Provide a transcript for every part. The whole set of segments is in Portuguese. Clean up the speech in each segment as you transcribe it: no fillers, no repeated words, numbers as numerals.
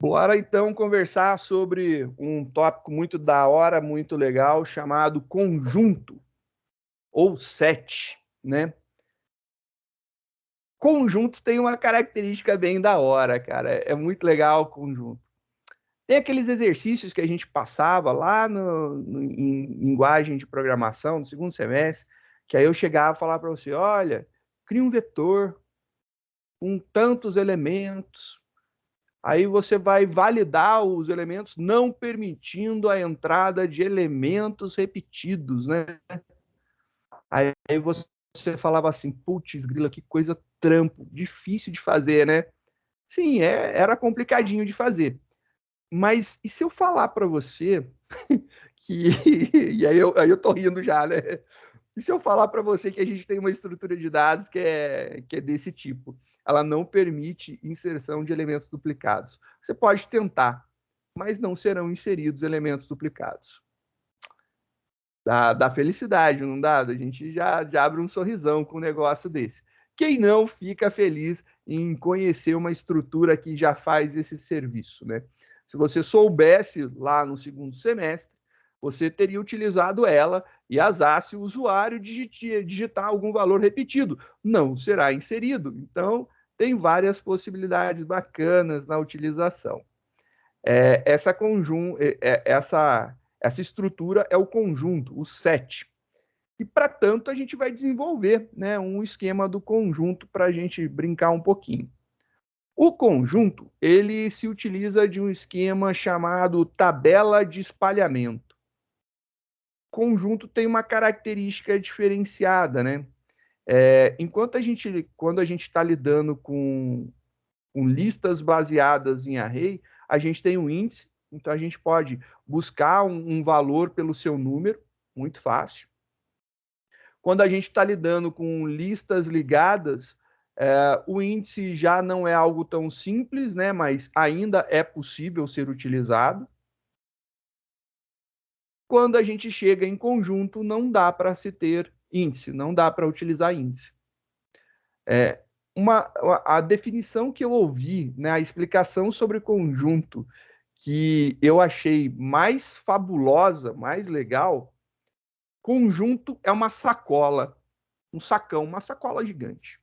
Bora então conversar sobre um tópico muito da hora, muito legal, chamado conjunto ou set, né? Conjunto tem uma característica bem da hora, cara. É muito legal o conjunto. Tem aqueles exercícios que a gente passava lá em linguagem de programação, no segundo semestre, que aí eu chegava a falar para você, olha, cria um vetor com tantos elementos. Aí você vai validar os elementos não permitindo a entrada de elementos repetidos, né? Aí você falava assim, putz, grila, que coisa trampo, difícil de fazer, né? Sim, era complicadinho de fazer. Mas e se eu falar para você que. E aí eu tô rindo já, né? E se eu falar para você que a gente tem uma estrutura de dados que é desse tipo? Ela não permite inserção de elementos duplicados. Você pode tentar, mas não serão inseridos elementos duplicados. Dá felicidade, não dá? A gente já abre um sorrisão com um negócio desse. Quem não fica feliz em conhecer uma estrutura que já faz esse serviço, né? Se você soubesse lá no segundo semestre, você teria utilizado ela e azasse o usuário digitar algum valor repetido. Não será inserido. Então, tem várias possibilidades bacanas na utilização. Essa estrutura é o conjunto, o set. E, para tanto, a gente vai desenvolver, né, um esquema do conjunto para a gente brincar um pouquinho. O conjunto, ele se utiliza de um esquema chamado tabela de espalhamento. O conjunto tem uma característica diferenciada, né? Quando a gente está lidando com listas baseadas em array, a gente tem um índice, então a gente pode buscar um valor pelo seu número, muito fácil. Quando a gente está lidando com listas ligadas, o índice já não é algo tão simples, né, mas ainda é possível ser utilizado. Quando a gente chega em conjunto, não dá para se ter índice, não dá para utilizar índice. A definição que eu ouvi, né, a explicação sobre conjunto que eu achei mais fabulosa, mais legal, conjunto é uma sacola, um sacão, uma sacola gigante.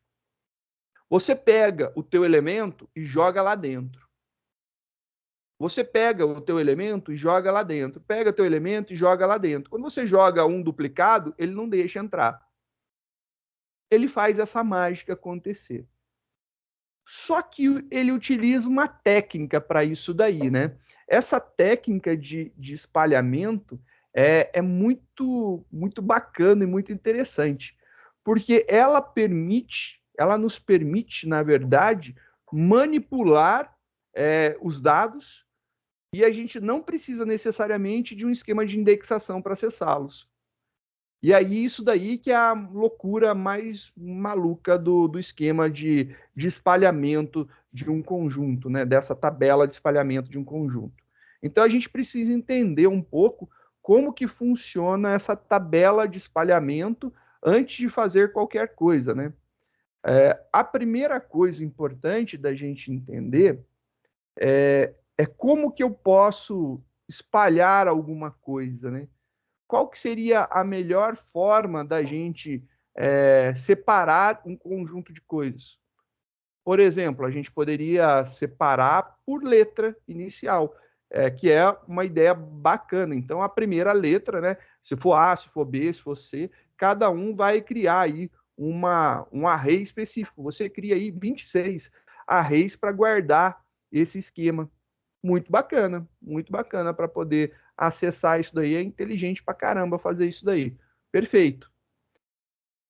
Você pega o teu elemento e joga lá dentro. Você pega o teu elemento e joga lá dentro. Pega o teu elemento e joga lá dentro. Quando você joga um duplicado, ele não deixa entrar. Ele faz essa mágica acontecer. Só que ele utiliza uma técnica para isso daí, né? Essa técnica de espalhamento é muito bacana e muito interessante, porque ela nos permite, na verdade, manipular os dados e a gente não precisa necessariamente de um esquema de indexação para acessá-los. E aí, isso daí que é a loucura mais maluca do esquema de espalhamento de um conjunto, né? Dessa tabela de espalhamento de um conjunto. Então, a gente precisa entender um pouco como que funciona essa tabela de espalhamento antes de fazer qualquer coisa, né? A primeira coisa importante da gente entender é como que eu posso espalhar alguma coisa, né? Qual que seria a melhor forma da gente separar um conjunto de coisas? Por exemplo, a gente poderia separar por letra inicial, que é uma ideia bacana. Então, a primeira letra, né? Se for A, se for B, se for C, cada um vai criar aí um array específico. Você cria aí 26 arrays para guardar esse esquema. Muito bacana para poder acessar isso daí. É inteligente para caramba fazer isso daí. Perfeito.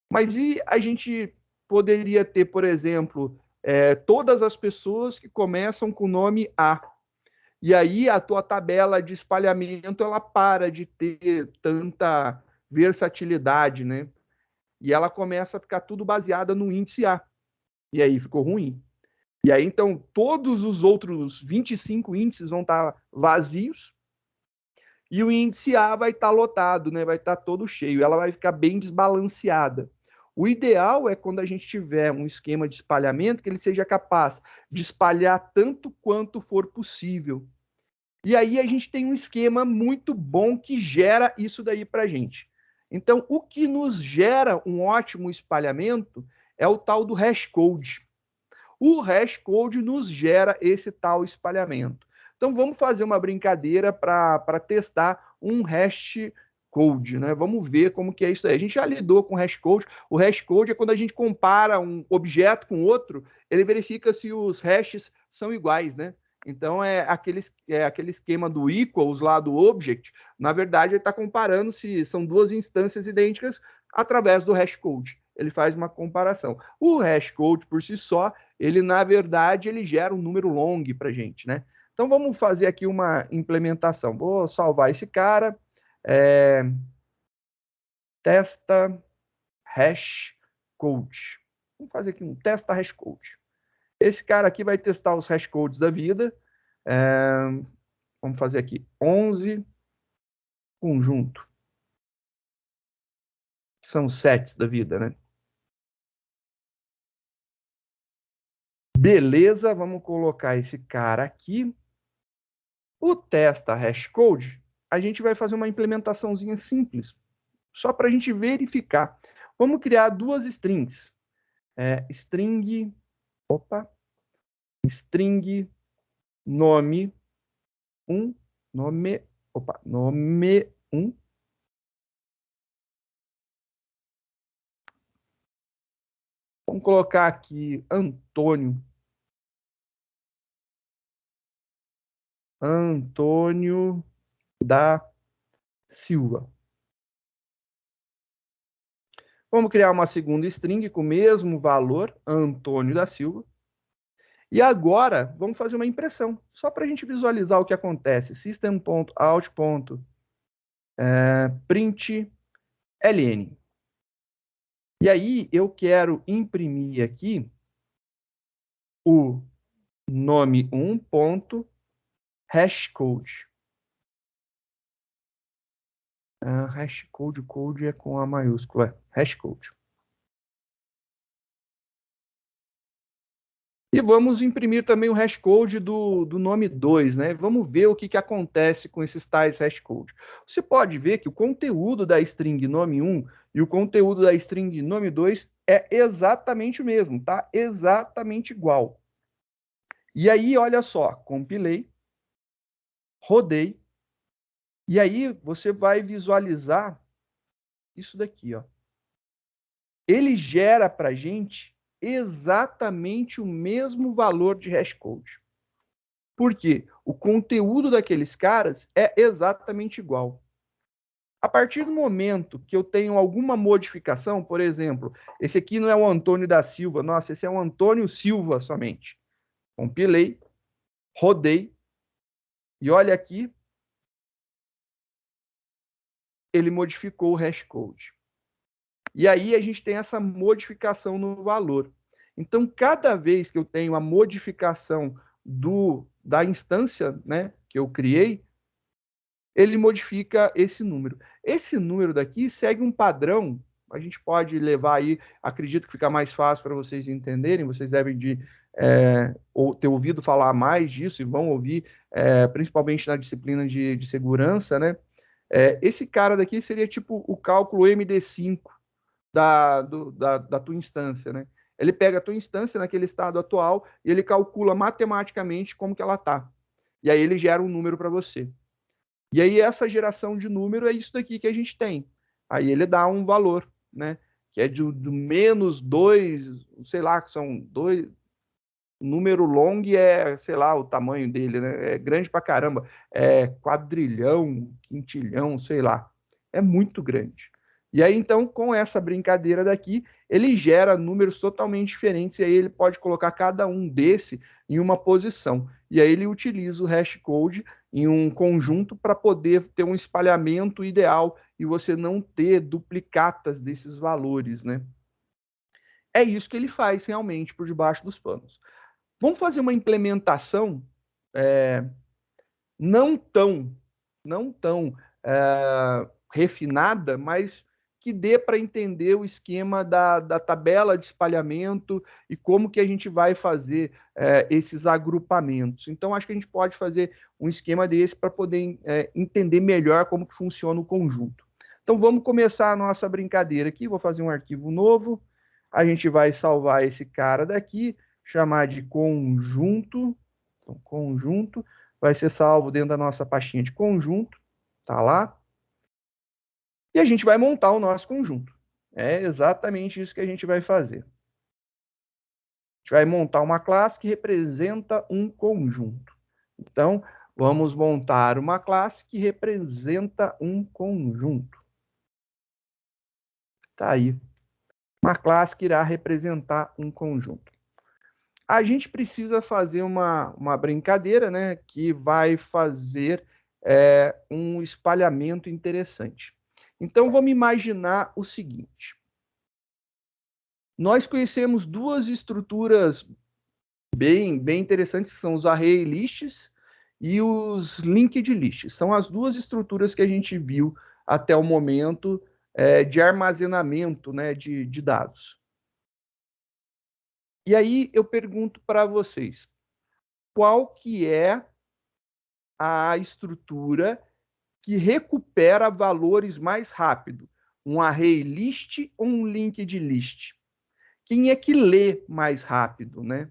Mas e a gente poderia ter, por exemplo, todas as pessoas que começam com o nome A. E aí a tua tabela de espalhamento ela para de ter tanta versatilidade, né? E ela começa a ficar tudo baseada no índice A. E aí ficou ruim. E aí, então, todos os outros 25 índices vão estar vazios e o índice A vai estar lotado, né? Vai estar todo cheio. Ela vai ficar bem desbalanceada. O ideal é quando a gente tiver um esquema de espalhamento que ele seja capaz de espalhar tanto quanto for possível. E aí a gente tem um esquema muito bom que gera isso daí para a gente. Então, o que nos gera um ótimo espalhamento é o tal do hashcode. O hashcode nos gera esse tal espalhamento. Então, vamos fazer uma brincadeira para testar um hashcode, né? Vamos ver como que é isso aí. A gente já lidou com hashcode. O hashcode é quando a gente compara um objeto com outro, ele verifica se os hashes são iguais, né? Então, é aquele esquema do equals lá do object. Na verdade, ele está comparando se são duas instâncias idênticas através do hashcode. Ele faz uma comparação. O hashcode, por si só, ele, na verdade, ele gera um número long para a gente, né? Então, vamos fazer aqui uma implementação. Vou salvar esse cara. Testa hashcode. Vamos fazer aqui um testa hashcode. Esse cara aqui vai testar os hashcodes da vida. Vamos fazer aqui 11 conjunto. São sets da vida, né? Beleza, vamos colocar esse cara aqui. O testa hashcode, a gente vai fazer uma implementaçãozinha simples, só para a gente verificar. Vamos criar duas strings. String nome 1, nome 1. Vamos colocar aqui Antônio da Silva. Vamos criar uma segunda string com o mesmo valor, Antônio da Silva. E agora, vamos fazer uma impressão, só para a gente visualizar o que acontece. System.out.print ln. E aí, eu quero imprimir aqui o nome 1.hashcode. Hashcode, code é com A maiúscula, hashcode. E vamos imprimir também o hashcode do nome 2, né? Vamos ver o que acontece com esses tais hashcode. Você pode ver que o conteúdo da string nome 1 e o conteúdo da string nome 2 é exatamente o mesmo, tá? Exatamente igual. E aí, olha só, compilei, rodei, e aí você vai visualizar isso daqui, ó. Ele gera para a gente exatamente o mesmo valor de hashcode. Por quê? O conteúdo daqueles caras é exatamente igual. A partir do momento que eu tenho alguma modificação, por exemplo, esse aqui não é o Antônio da Silva, nossa, esse é o Antônio Silva somente. Compilei, rodei, e olha aqui, ele modificou o hashcode. E aí a gente tem essa modificação no valor. Então, cada vez que eu tenho a modificação da instância, né, que eu criei, ele modifica esse número. Esse número daqui segue um padrão, a gente pode levar aí, acredito que fica mais fácil para vocês entenderem, vocês devem ter ouvido falar mais disso e vão ouvir, principalmente na disciplina de segurança, né? Esse cara daqui seria tipo o cálculo MD5 da tua instância, né? Ele pega a tua instância naquele estado atual e ele calcula matematicamente como que ela está. E aí ele gera um número para você. E aí essa geração de número é isso daqui que a gente tem. Aí ele dá um valor, né? Que é do menos 2, sei lá, que são 2. O número long é, sei lá, o tamanho dele, né? É grande pra caramba. É quadrilhão, quintilhão, sei lá. É muito grande. E aí, então, com essa brincadeira daqui, ele gera números totalmente diferentes, e aí ele pode colocar cada um desse em uma posição. E aí ele utiliza o hashcode em um conjunto para poder ter um espalhamento ideal e você não ter duplicatas desses valores, né? É isso que ele faz realmente por debaixo dos panos. Vamos fazer uma implementação não tão refinada, mas que dê para entender o esquema da tabela de espalhamento e como que a gente vai fazer esses agrupamentos. Então, acho que a gente pode fazer um esquema desse para poder entender melhor como que funciona o conjunto. Então, vamos começar a nossa brincadeira aqui. Vou fazer um arquivo novo. A gente vai salvar esse cara daqui, chamar de conjunto. Então, conjunto vai ser salvo dentro da nossa pastinha de conjunto. Tá lá. E a gente vai montar o nosso conjunto. É exatamente isso que a gente vai fazer. A gente vai montar uma classe que representa um conjunto. Então, vamos montar uma classe que representa um conjunto. Tá aí. Uma classe que irá representar um conjunto. A gente precisa fazer uma brincadeira, né, que vai fazer um espalhamento interessante. Então, vamos imaginar o seguinte. Nós conhecemos duas estruturas bem interessantes, que são os array lists e os linked lists. São as duas estruturas que a gente viu até o momento de armazenamento, né, de dados. E aí eu pergunto para vocês, qual que é a estrutura que recupera valores mais rápido? Um array list ou um linked list? Quem é que lê mais rápido, né?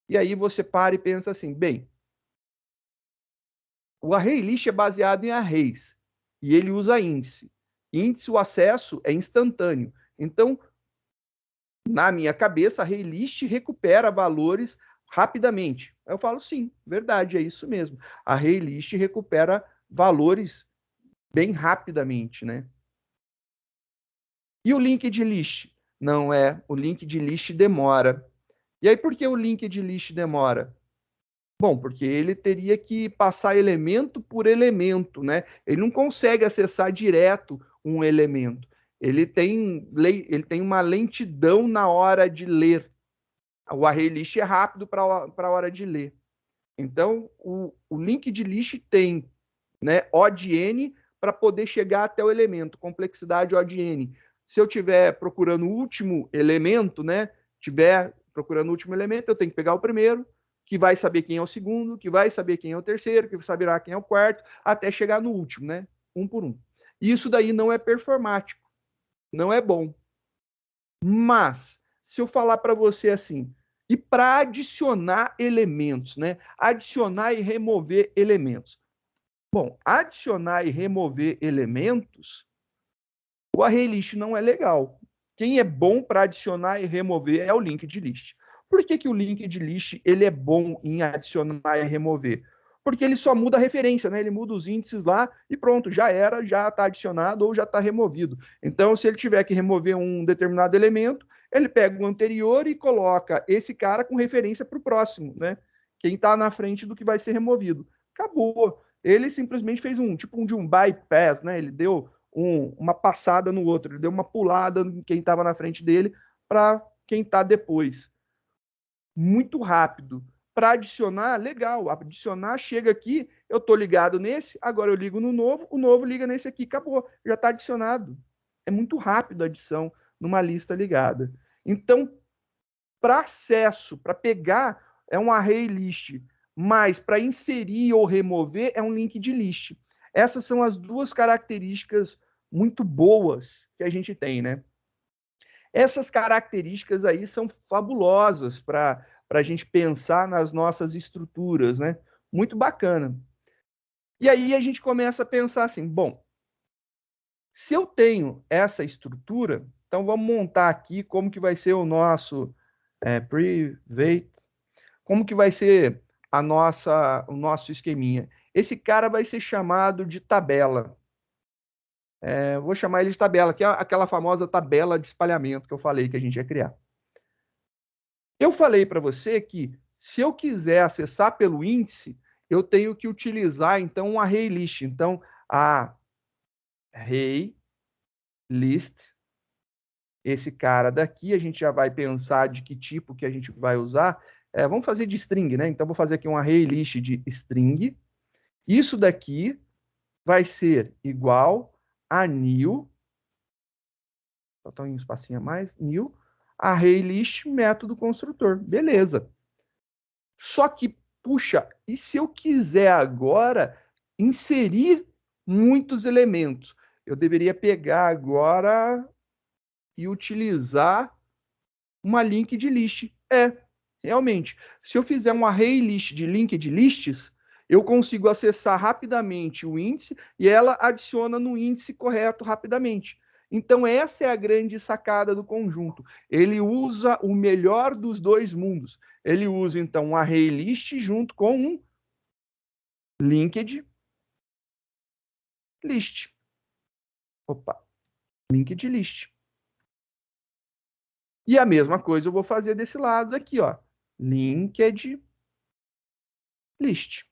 E aí você para e pensa assim, bem, o array list é baseado em arrays e ele usa índice. Índice, o acesso é instantâneo. Então, na minha cabeça, array list recupera valores rapidamente. Eu falo, sim, verdade, é isso mesmo. Array list recupera valores bem rapidamente, né? E o linked list? Não é, o linked list demora. E aí, por que o linked list demora? Bom, porque ele teria que passar elemento por elemento, né? Ele não consegue acessar direto um elemento. Ele tem uma lentidão na hora de ler. O array list é rápido para a hora de ler. Então, o linked list tem, né, O de n para poder chegar até o elemento, complexidade O de n. Se eu estiver procurando o último elemento, né, estiver procurando o último elemento, eu tenho que pegar o primeiro, que vai saber quem é o segundo, que vai saber quem é o terceiro, que saberá quem é o quarto, até chegar no último, né, um por um. Isso daí não é performático, não é bom. Mas, se eu falar para você assim, e para adicionar elementos, né, adicionar e remover elementos. Bom, adicionar e remover elementos, o array list não é legal. Quem é bom para adicionar e remover é o linked list. Por que o linked list ele é bom em adicionar e remover? Porque ele só muda a referência, né? Ele muda os índices lá e pronto, já era, já está adicionado ou já está removido. Então, se ele tiver que remover um determinado elemento, ele pega o anterior e coloca esse cara com referência para o próximo, né? Quem está na frente do que vai ser removido. Acabou. Ele simplesmente fez um bypass, né? Ele deu uma passada no outro, ele deu uma pulada em quem estava na frente dele para quem está depois. Muito rápido. Para adicionar, legal. Adicionar, chega aqui, eu estou ligado nesse, agora eu ligo no novo, o novo liga nesse aqui, acabou, já está adicionado. É muito rápido a adição numa lista ligada. Então, para acesso, para pegar, é um array list, mas para inserir ou remover é um linked list. Essas são as duas características muito boas que a gente tem, né? Essas características aí são fabulosas para a gente pensar nas nossas estruturas, né? Muito bacana. E aí a gente começa a pensar assim, bom, se eu tenho essa estrutura, então vamos montar aqui como que vai ser o nosso private, como que vai ser o nosso esqueminha. Esse cara vai ser chamado de tabela. Vou chamar ele de tabela, que é aquela famosa tabela de espalhamento que eu falei que a gente ia criar. Eu falei para você que se eu quiser acessar pelo índice, eu tenho que utilizar então um array list. Então, a array list, esse cara daqui, a gente já vai pensar de que tipo que a gente vai usar. Vamos fazer de string, né? Então, vou fazer aqui um array list de string. Isso daqui vai ser igual a new botar um espacinho a mais, new, array list, método construtor. Beleza. Só que, puxa, e se eu quiser agora inserir muitos elementos? Eu deveria pegar agora e utilizar uma linked list. Realmente, se eu fizer um array list de linked lists, eu consigo acessar rapidamente o índice e ela adiciona no índice correto rapidamente. Então, essa é a grande sacada do conjunto. Ele usa o melhor dos dois mundos. Ele usa, então, um array list junto com um linked list. Opa, linked list. E a mesma coisa eu vou fazer desse lado aqui, ó. Linked list.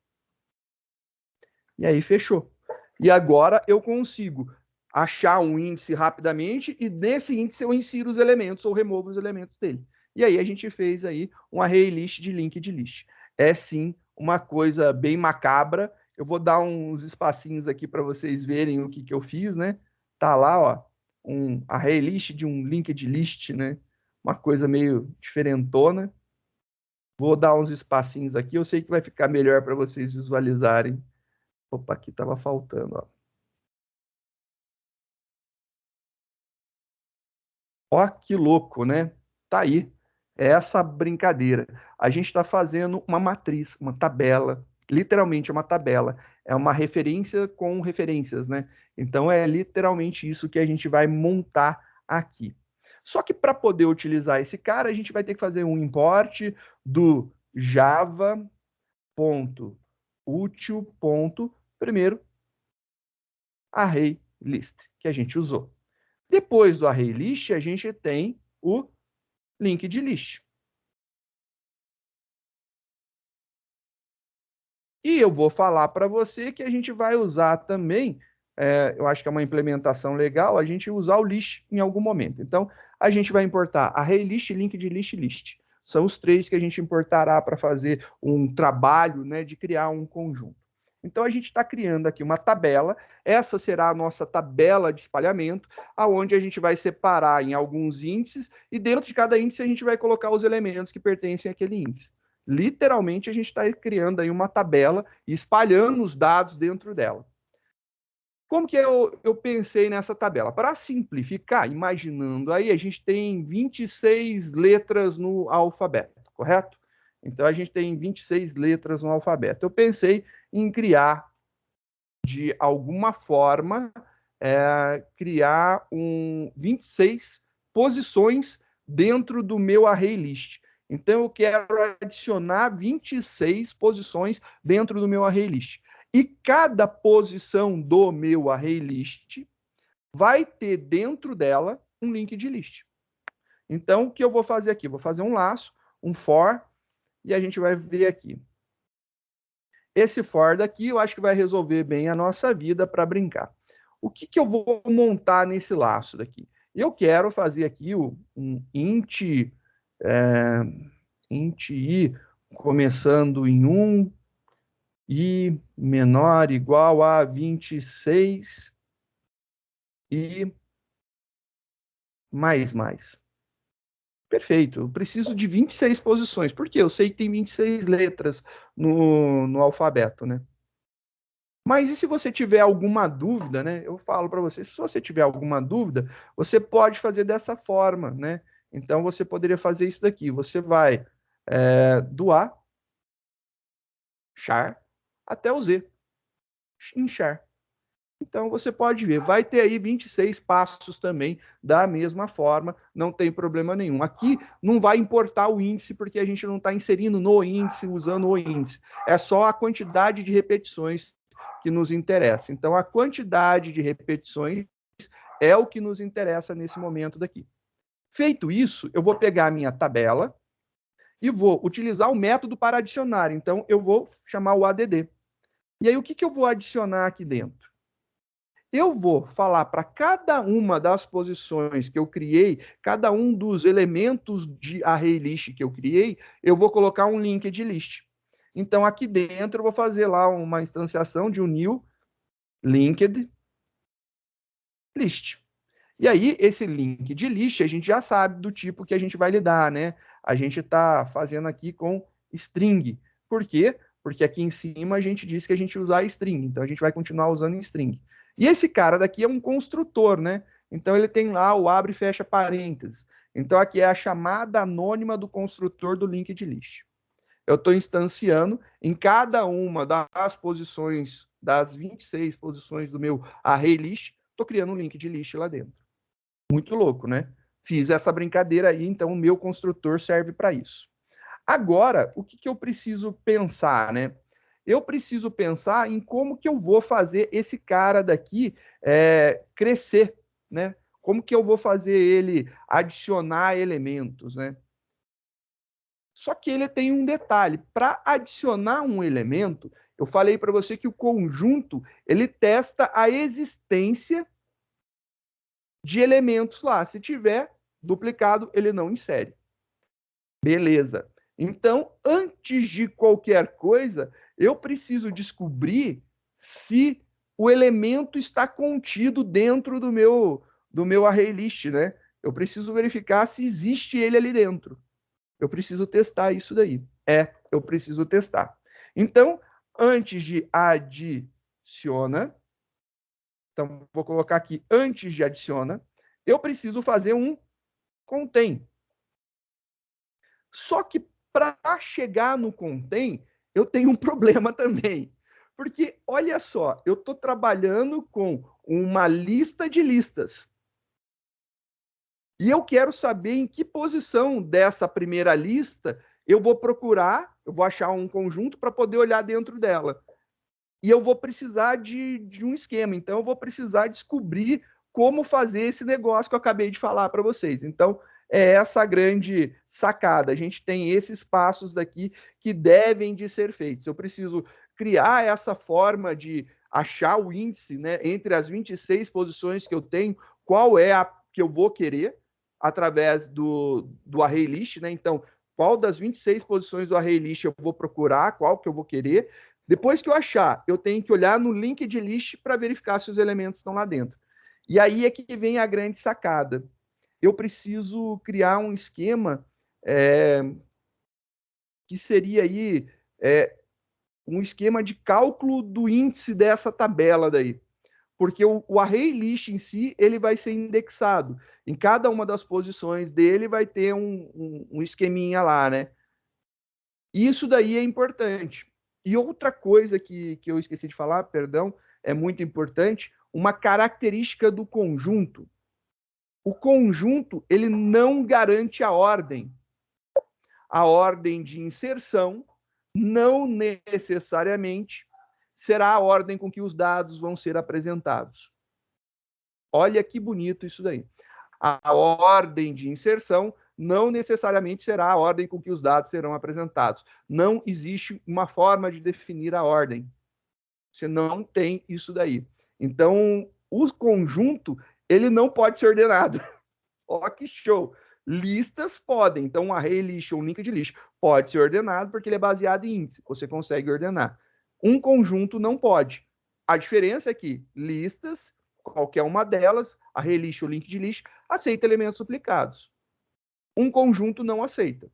E aí fechou. E agora eu consigo achar um índice rapidamente e nesse índice eu insiro os elementos ou removo os elementos dele. E aí a gente fez aí um array list de linked list. É sim uma coisa bem macabra. Eu vou dar uns espacinhos aqui para vocês verem o que eu fiz, né? Tá lá, ó, um array list de um linked list, né? Uma coisa meio diferentona. Vou dar uns espacinhos aqui. Eu sei que vai ficar melhor para vocês visualizarem. Opa, aqui estava faltando, ó. Ó, que louco, né? Tá aí. É essa brincadeira. A gente está fazendo uma matriz, uma tabela. Literalmente é uma tabela. É uma referência com referências, né? Então é literalmente isso que a gente vai montar aqui. Só que para poder utilizar esse cara, a gente vai ter que fazer um import do java.util. Primeiro, array list, que a gente usou. Depois do array list, a gente tem o linked list. E eu vou falar para você que a gente vai usar também, eu acho que é uma implementação legal, a gente usar o list em algum momento. Então, a gente vai importar array list, linked list, list. São os três que a gente importará para fazer um trabalho, né, de criar um conjunto. Então, a gente está criando aqui uma tabela. Essa será a nossa tabela de espalhamento, aonde a gente vai separar em alguns índices e dentro de cada índice a gente vai colocar os elementos que pertencem àquele índice. Literalmente, a gente está criando aí uma tabela e espalhando os dados dentro dela. Como que eu pensei nessa tabela? Para simplificar, imaginando aí, a gente tem 26 letras no alfabeto, correto? Então, a gente tem 26 letras no alfabeto. Eu pensei em criar, de alguma forma, criar 26 posições dentro do meu array list. Então, eu quero adicionar 26 posições dentro do meu array list. E cada posição do meu array list vai ter dentro dela um linked list. Então, o que eu vou fazer aqui? Vou fazer um laço, um for, e a gente vai ver aqui. Esse for daqui eu acho que vai resolver bem a nossa vida para brincar. O que eu vou montar nesse laço daqui? Eu quero fazer aqui um int, int i começando em 1 e menor igual a 26 e mais. Perfeito. Eu preciso de 26 posições. Por quê? Eu sei que tem 26 letras no alfabeto, né? Mas e se você tiver alguma dúvida, né? Eu falo para você, se você tiver alguma dúvida, você pode fazer dessa forma, né? Então você poderia fazer isso daqui. Você vai do A, char, até o Z, em char. Então você pode ver, vai ter aí 26 passos também, da mesma forma, não tem problema nenhum. Aqui não vai importar o índice, porque a gente não está inserindo no índice, usando o índice. É só a quantidade de repetições que nos interessa. Então, a quantidade de repetições é o que nos interessa nesse momento daqui. Feito isso, eu vou pegar a minha tabela e vou utilizar o método para adicionar. Então, eu vou chamar o add. E aí, o que eu vou adicionar aqui dentro? Eu vou falar para cada uma das posições que eu criei, cada um dos elementos de array list que eu criei, eu vou colocar um linked list. Então, aqui dentro, eu vou fazer lá uma instanciação de um new linked list. E aí, esse link de list, a gente já sabe do tipo que a gente vai lidar, né? A gente está fazendo aqui com string. Por quê? Porque aqui em cima a gente disse que a gente usar string, então a gente vai continuar usando string. E esse cara daqui é um construtor, né? Então ele tem lá o abre e fecha parênteses. Então aqui é a chamada anônima do construtor do linked list. Eu estou instanciando em cada uma das posições, das 26 posições do meu array list, estou criando um linked list lá dentro. Muito louco, né? Fiz essa brincadeira aí, então o meu construtor serve para isso. Agora, o que, que eu preciso pensar, né? Eu preciso pensar em como que eu vou fazer esse cara daqui crescer, né? Como que eu vou fazer ele adicionar elementos, né? Só que ele tem um detalhe. Para adicionar um elemento, eu falei para você que o conjunto ele testa a existência de elementos lá. Se tiver duplicado, ele não insere. Beleza. Então, antes de qualquer coisa, eu preciso descobrir se o elemento está contido dentro do meu array list, né? Eu preciso verificar se existe ele ali dentro. Eu preciso testar isso daí. Eu preciso testar. Então, antes de adiciona, então vou colocar aqui antes de adiciona, eu preciso fazer um contém. Só que para chegar no contém, eu tenho um problema também. Porque, olha só, eu estou trabalhando com uma lista de listas. E eu quero saber em que posição dessa primeira lista eu vou procurar, eu vou achar um conjunto para poder olhar dentro dela. E eu vou precisar de um esquema. Então, eu vou precisar descobrir como fazer esse negócio que eu acabei de falar para vocês. Então, é essa a grande sacada. A gente tem esses passos daqui que devem de ser feitos. Eu preciso criar essa forma de achar o índice, né, entre as 26 posições que eu tenho, qual é a que eu vou querer através do array list, né? Então, qual das 26 posições do array list eu vou procurar, qual que eu vou querer. Depois que eu achar, eu tenho que olhar no linked list para verificar se os elementos estão lá dentro. E aí é que vem a grande sacada. Eu preciso criar um esquema que seria aí um esquema de cálculo do índice dessa tabela daí. Porque o array list em si, ele vai ser indexado. Em cada uma das posições dele vai ter um esqueminha lá, né? Isso daí é importante. E outra coisa que eu esqueci de falar, perdão, é muito importante, uma característica do conjunto. O conjunto, ele não garante a ordem. A ordem de inserção não necessariamente será a ordem com que os dados vão ser apresentados. Olha que bonito isso daí. A ordem de inserção não necessariamente será a ordem com que os dados serão apresentados. Não existe uma forma de definir a ordem. Você não tem isso daí. Então, o conjunto, ele não pode ser ordenado. Ó, que show! Listas podem. Então, um array list ou um linked list pode ser ordenado porque ele é baseado em índice. Você consegue ordenar. Um conjunto não pode. A diferença é que listas, qualquer uma delas, array list ou linked list, aceita elementos duplicados. Um conjunto não aceita.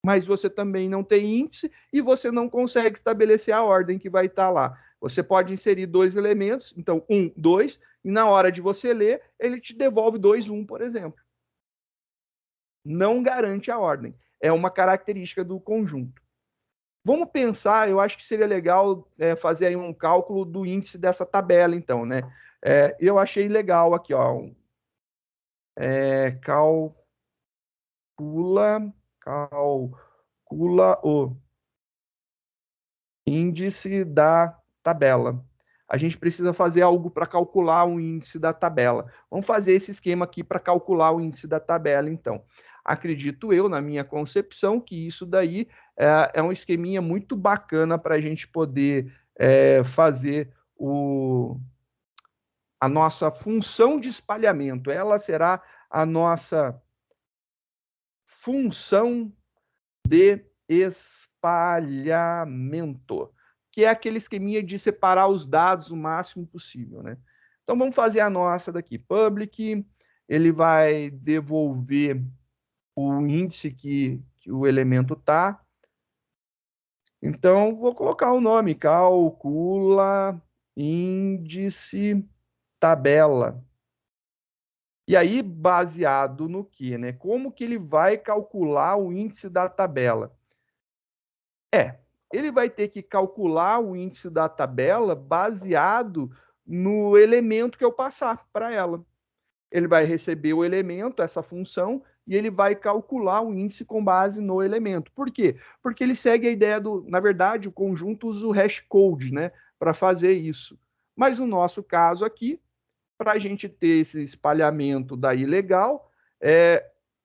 Mas você também não tem índice e você não consegue estabelecer a ordem que vai estar lá. Você pode inserir dois elementos, então 1, 2, e na hora de você ler, ele te devolve 2, 1, por exemplo. Não garante a ordem. É uma característica do conjunto. Vamos pensar, eu acho que seria legal fazer aí um cálculo do índice dessa tabela, então, né? Eu achei legal aqui, ó. Calcula o índice da tabela. A gente precisa fazer algo para calcular o índice da tabela. Vamos fazer esse esquema aqui para calcular o índice da tabela, então. Acredito eu, na minha concepção, que isso daí é um esqueminha muito bacana para a gente poder fazer a nossa função de espalhamento. Ela será a nossa função de espalhamento, que é aquele esqueminha de separar os dados o máximo possível, né? Então vamos fazer a nossa daqui, public ele vai devolver o índice que o elemento está. Então, vou colocar o nome, calcula índice tabela. E aí, baseado no quê, né? Como que ele vai calcular o índice da tabela? Ele vai ter que calcular o índice da tabela baseado no elemento que eu passar para ela. Ele vai receber o elemento, essa função, e ele vai calcular o índice com base no elemento. Por quê? Porque ele segue a ideia do, na verdade, o conjunto usa o hashcode, né, para fazer isso. Mas no nosso caso aqui, para a gente ter esse espalhamento daí legal,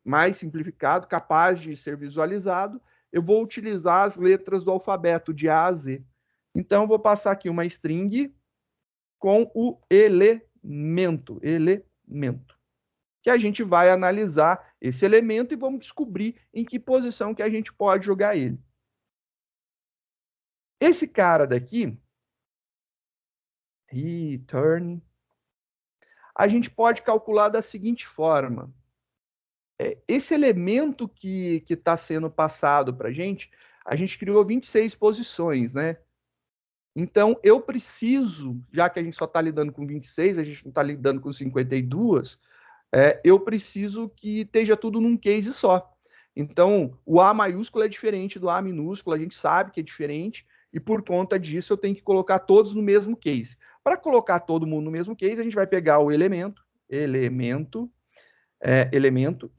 mais simplificado, capaz de ser visualizado, eu vou utilizar as letras do alfabeto de A a Z. Então, eu vou passar aqui uma string com o elemento, que a gente vai analisar esse elemento e vamos descobrir em que posição que a gente pode jogar ele. Esse cara daqui, return, a gente pode calcular da seguinte forma. Esse elemento que está sendo passado para a gente criou 26 posições, né? Então, eu preciso, já que a gente só está lidando com 26, a gente não está lidando com 52, eu preciso que esteja tudo num case só. Então, o A maiúsculo é diferente do A minúsculo, a gente sabe que é diferente, e por conta disso eu tenho que colocar todos no mesmo case. Para colocar todo mundo no mesmo case, a gente vai pegar o elemento, e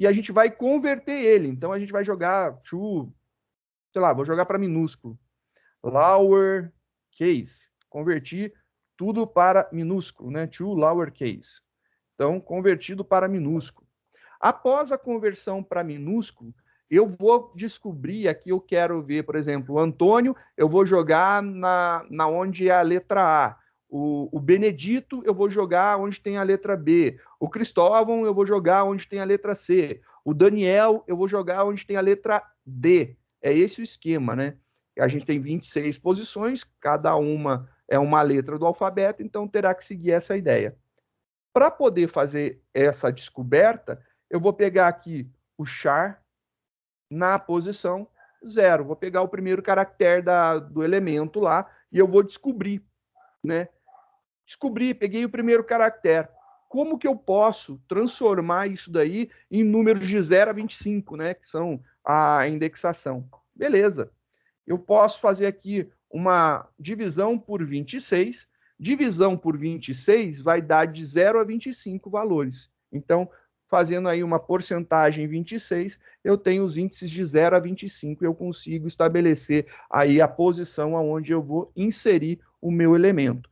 a gente vai converter ele. Então, a gente vai jogar to, sei lá, vou jogar para minúsculo. Lower case. Convertir tudo para minúsculo, né? To lowercase. Então, convertido para minúsculo. Após a conversão para minúsculo, eu vou descobrir, aqui eu quero ver, por exemplo, o Antônio, eu vou jogar na onde é a letra A. O Benedito, eu vou jogar onde tem a letra B. O Cristóvão, eu vou jogar onde tem a letra C. O Daniel, eu vou jogar onde tem a letra D. É esse o esquema, né? A gente tem 26 posições, cada uma é uma letra do alfabeto, então terá que seguir essa ideia. Para poder fazer essa descoberta, eu vou pegar aqui o char na posição 0. Vou pegar o primeiro caractere do elemento lá e eu vou descobrir, né? Descobri, peguei o primeiro caractere. Como que eu posso transformar isso daí em números de 0 a 25, né? Que são a indexação. Beleza. Eu posso fazer aqui uma divisão por 26. Divisão por 26 vai dar de 0 a 25 valores. Então, fazendo aí uma porcentagem 26, eu tenho os índices de 0 a 25 e eu consigo estabelecer aí a posição aonde eu vou inserir o meu elemento.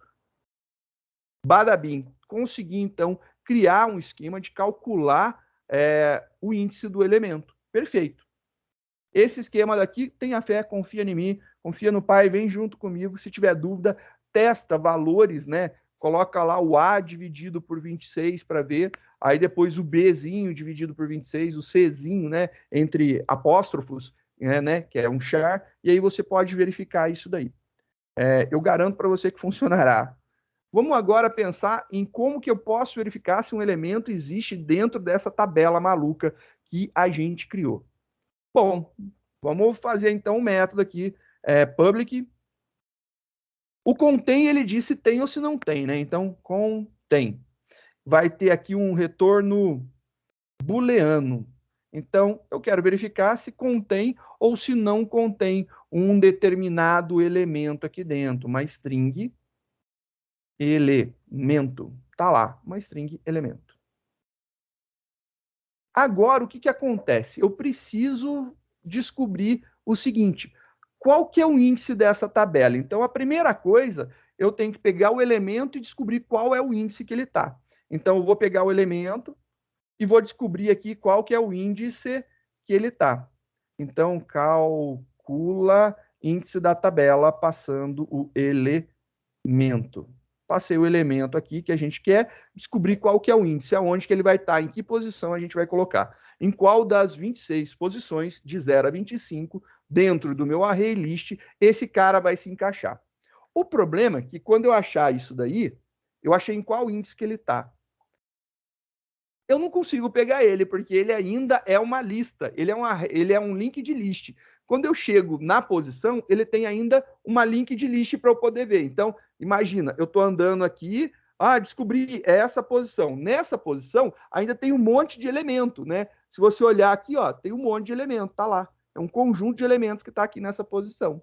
Badabim, consegui então criar um esquema de calcular o índice do elemento. Perfeito. Esse esquema daqui, tenha fé, confia em mim, confia no pai, vem junto comigo. Se tiver dúvida, testa valores, né? Coloca lá o A dividido por 26 para ver, aí depois o Bzinho dividido por 26, o Czinho, né? Entre apóstrofos, né? Que é um char, e aí você pode verificar isso daí. Eu garanto para você que funcionará. Vamos agora pensar em como que eu posso verificar se um elemento existe dentro dessa tabela maluca que a gente criou. Bom, vamos fazer então um método aqui, public. O contém, ele diz se tem ou se não tem, né? Então, contém. Vai ter aqui um retorno booleano. Então, eu quero verificar se contém ou se não contém um determinado elemento aqui dentro. Uma string elemento. Tá lá, uma string elemento. Agora, o que, que acontece? Eu preciso descobrir o seguinte: qual que é o índice dessa tabela? Então, a primeira coisa, eu tenho que pegar o elemento e descobrir qual é o índice que ele está. Então, eu vou pegar o elemento e vou descobrir aqui qual que é o índice que ele está. Então, calcula índice da tabela passando o elemento. Passei o elemento aqui que a gente quer, descobrir qual que é o índice, aonde que ele vai estar, em que posição a gente vai colocar. Em qual das 26 posições, de 0 a 25, dentro do meu array list, esse cara vai se encaixar. O problema é que quando eu achar isso daí, eu achei em qual índice que ele está. eu não consigo pegar ele, porque ele ainda é uma lista, ele é um link de list. Quando eu chego na posição, ele tem ainda uma link de list para eu poder ver. Então, imagina, eu estou andando aqui, descobri essa posição. Nessa posição, ainda tem um monte de elemento, né? Se você olhar aqui, ó, tem um monte de elemento, tá lá. É um conjunto de elementos que está aqui nessa posição.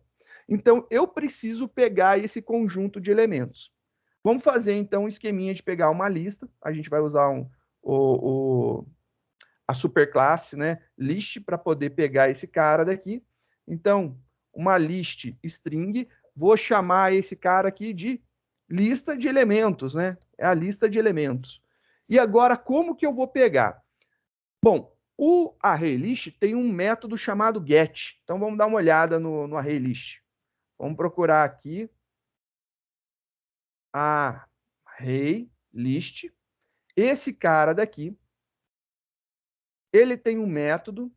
Então, eu preciso pegar esse conjunto de elementos. Vamos fazer, então, um esqueminha de pegar uma lista. A gente vai usar a superclasse, né, list, para poder pegar esse cara daqui. Então, uma list string, vou chamar esse cara aqui de lista de elementos, né? É a lista de elementos. E agora, como que eu vou pegar? Bom, o ArrayList tem um método chamado get. Então, vamos dar uma olhada no ArrayList. Vamos procurar aqui ArrayList. Esse cara daqui, ele tem um método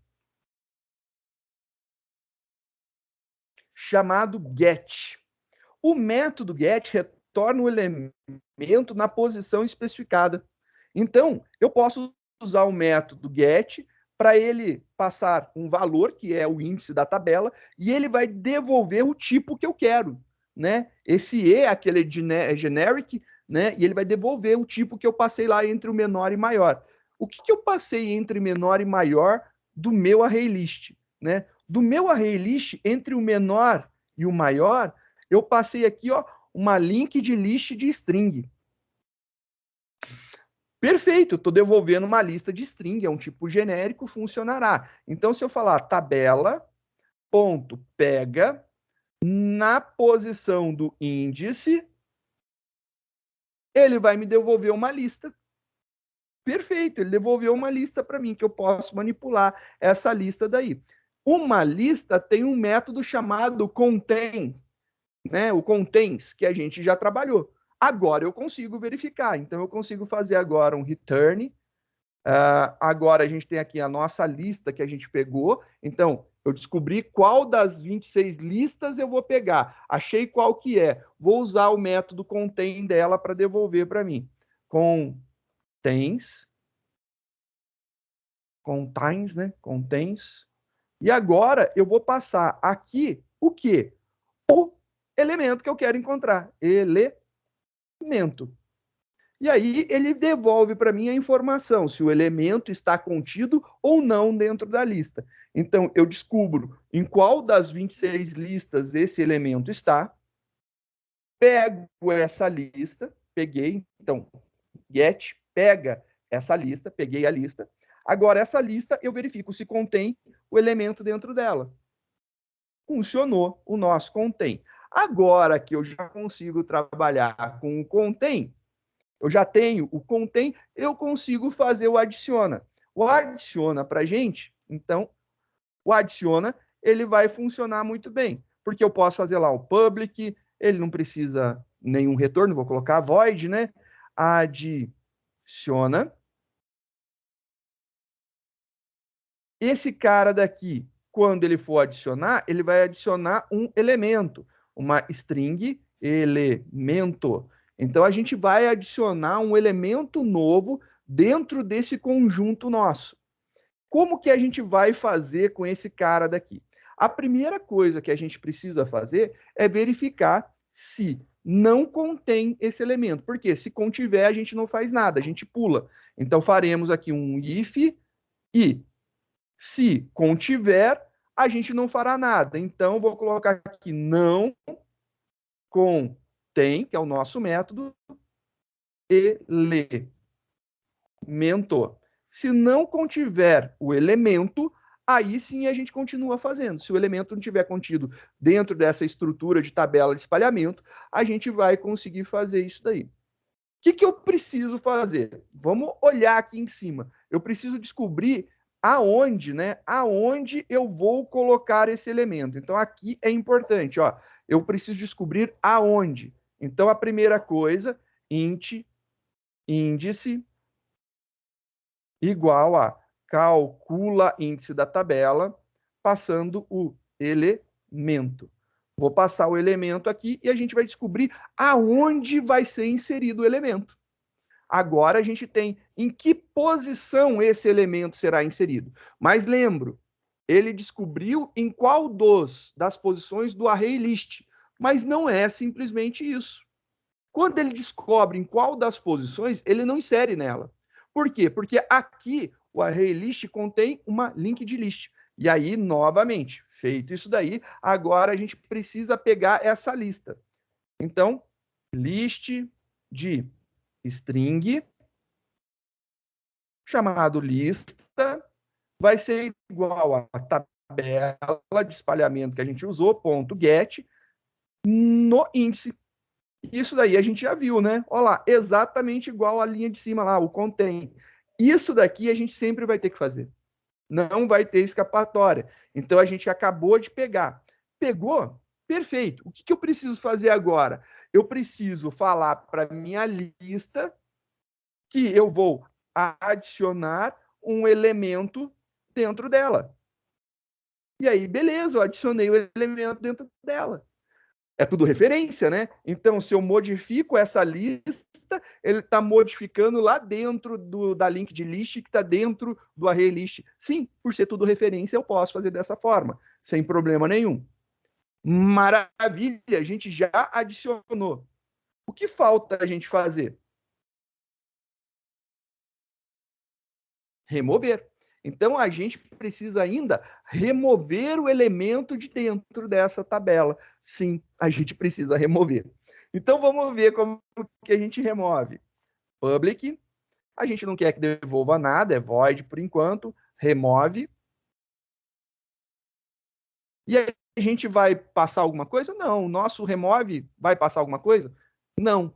chamado get. O método get retorna o elemento na posição especificada. Então, eu posso usar o método get para ele passar um valor, que é o índice da tabela, e ele vai devolver o tipo que eu quero, né? Esse E, aquele generic, né? E ele vai devolver o tipo que eu passei lá entre o menor e maior. O que eu passei entre menor e maior do meu ArrayList, né? Do meu ArrayList, entre o menor e o maior, eu passei aqui, ó, uma link de list de string. Perfeito, estou devolvendo uma lista de string, é um tipo genérico, funcionará. Então, se eu falar tabela, ponto, pega, na posição do índice, ele vai me devolver uma lista. Perfeito, ele devolveu uma lista para mim, que eu posso manipular essa lista daí. Uma lista tem um método chamado contain, né? O contains, que a gente já trabalhou. Agora eu consigo verificar, então eu consigo fazer agora um return. Agora a gente tem aqui a nossa lista que a gente pegou, então eu descobri qual das 26 listas eu vou pegar, achei qual que é, vou usar o método contain dela para devolver para mim. Contains, né? Contains. E agora eu vou passar aqui o quê? O elemento que eu quero encontrar. Elemento. E aí ele devolve para mim a informação se o elemento está contido ou não dentro da lista. Então eu descubro em qual das 26 listas esse elemento está, pego essa lista, peguei, então get pega essa lista, peguei a lista. Agora essa lista eu verifico se contém o elemento dentro dela. Funcionou o nosso contém. Agora que eu já consigo trabalhar com o contém, eu já tenho o contém, eu consigo fazer o adiciona. O adiciona para a gente, então, o adiciona, ele vai funcionar muito bem, porque eu posso fazer lá o public, ele não precisa nenhum retorno, vou colocar void, né? Adiciona. Esse cara daqui, quando ele for adicionar, ele vai adicionar um elemento, uma string elemento. Então, a gente vai adicionar um elemento novo dentro desse conjunto nosso. Como que a gente vai fazer com esse cara daqui? A primeira coisa que a gente precisa fazer é verificar se não contém esse elemento. Porque se contiver, a gente não faz nada, a gente pula. Então, faremos aqui um if e se contiver, a gente não fará nada. Então, vou colocar aqui não contém, que é o nosso método, elemento. Se não contiver o elemento, aí sim a gente continua fazendo. Se o elemento não tiver contido dentro dessa estrutura de tabela de espalhamento, a gente vai conseguir fazer isso daí. O que eu preciso fazer? Vamos olhar aqui em cima. Eu preciso descobrir aonde, né? Aonde eu vou colocar esse elemento. Então aqui é importante, ó. Eu preciso descobrir aonde. Então a primeira coisa, int índice igual a calcula índice da tabela, passando o elemento. Vou passar o elemento aqui e a gente vai descobrir aonde vai ser inserido o elemento. Agora a gente tem em que posição esse elemento será inserido. Mas lembro, ele descobriu em qual das posições do array list, mas não é simplesmente isso. Quando ele descobre em qual das posições, ele não insere nela. Por quê? Porque aqui o array list contém uma linked list. E aí, novamente, feito isso daí, agora a gente precisa pegar essa lista. Então, list de string, chamado lista, vai ser igual a tabela de espalhamento que a gente usou, ponto get, no índice. Isso daí a gente já viu, né? Olha lá, exatamente igual a linha de cima lá, o contém. Isso daqui a gente sempre vai ter que fazer. Não vai ter escapatória. Então a gente acabou de pegar. Pegou? Perfeito. O que eu preciso fazer agora? Eu preciso falar para minha lista que eu vou adicionar um elemento dentro dela. E aí, beleza, eu adicionei o elemento dentro dela. É tudo referência, né? Então, se eu modifico essa lista, ele está modificando lá dentro da linked list, que está dentro do array list. Sim, por ser tudo referência, eu posso fazer dessa forma, sem problema nenhum. Maravilha, a gente já adicionou. O que falta a gente fazer? Remover. Então, a gente precisa ainda remover o elemento de dentro dessa tabela. Sim, a gente precisa remover. Então, vamos ver como que a gente remove. Public, a gente não quer que devolva nada, é void por enquanto, remove. E aí, a gente vai passar alguma coisa? Não. O nosso remove vai passar alguma coisa? Não.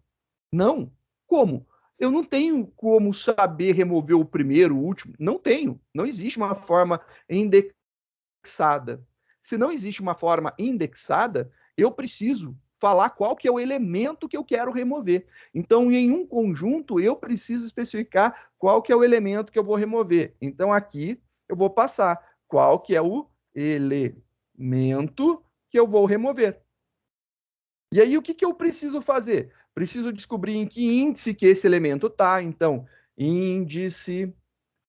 Não? Como? Eu não tenho como saber remover o primeiro, o último. Não tenho. Não existe uma forma indexada. Se não existe uma forma indexada, eu preciso falar qual que é o elemento que eu quero remover. Então, em um conjunto, eu preciso especificar qual que é o elemento que eu vou remover. Então, aqui, eu vou passar qual que é o elemento que eu vou remover. E aí, o que, que eu preciso fazer? Preciso descobrir em que índice que esse elemento está. Então, índice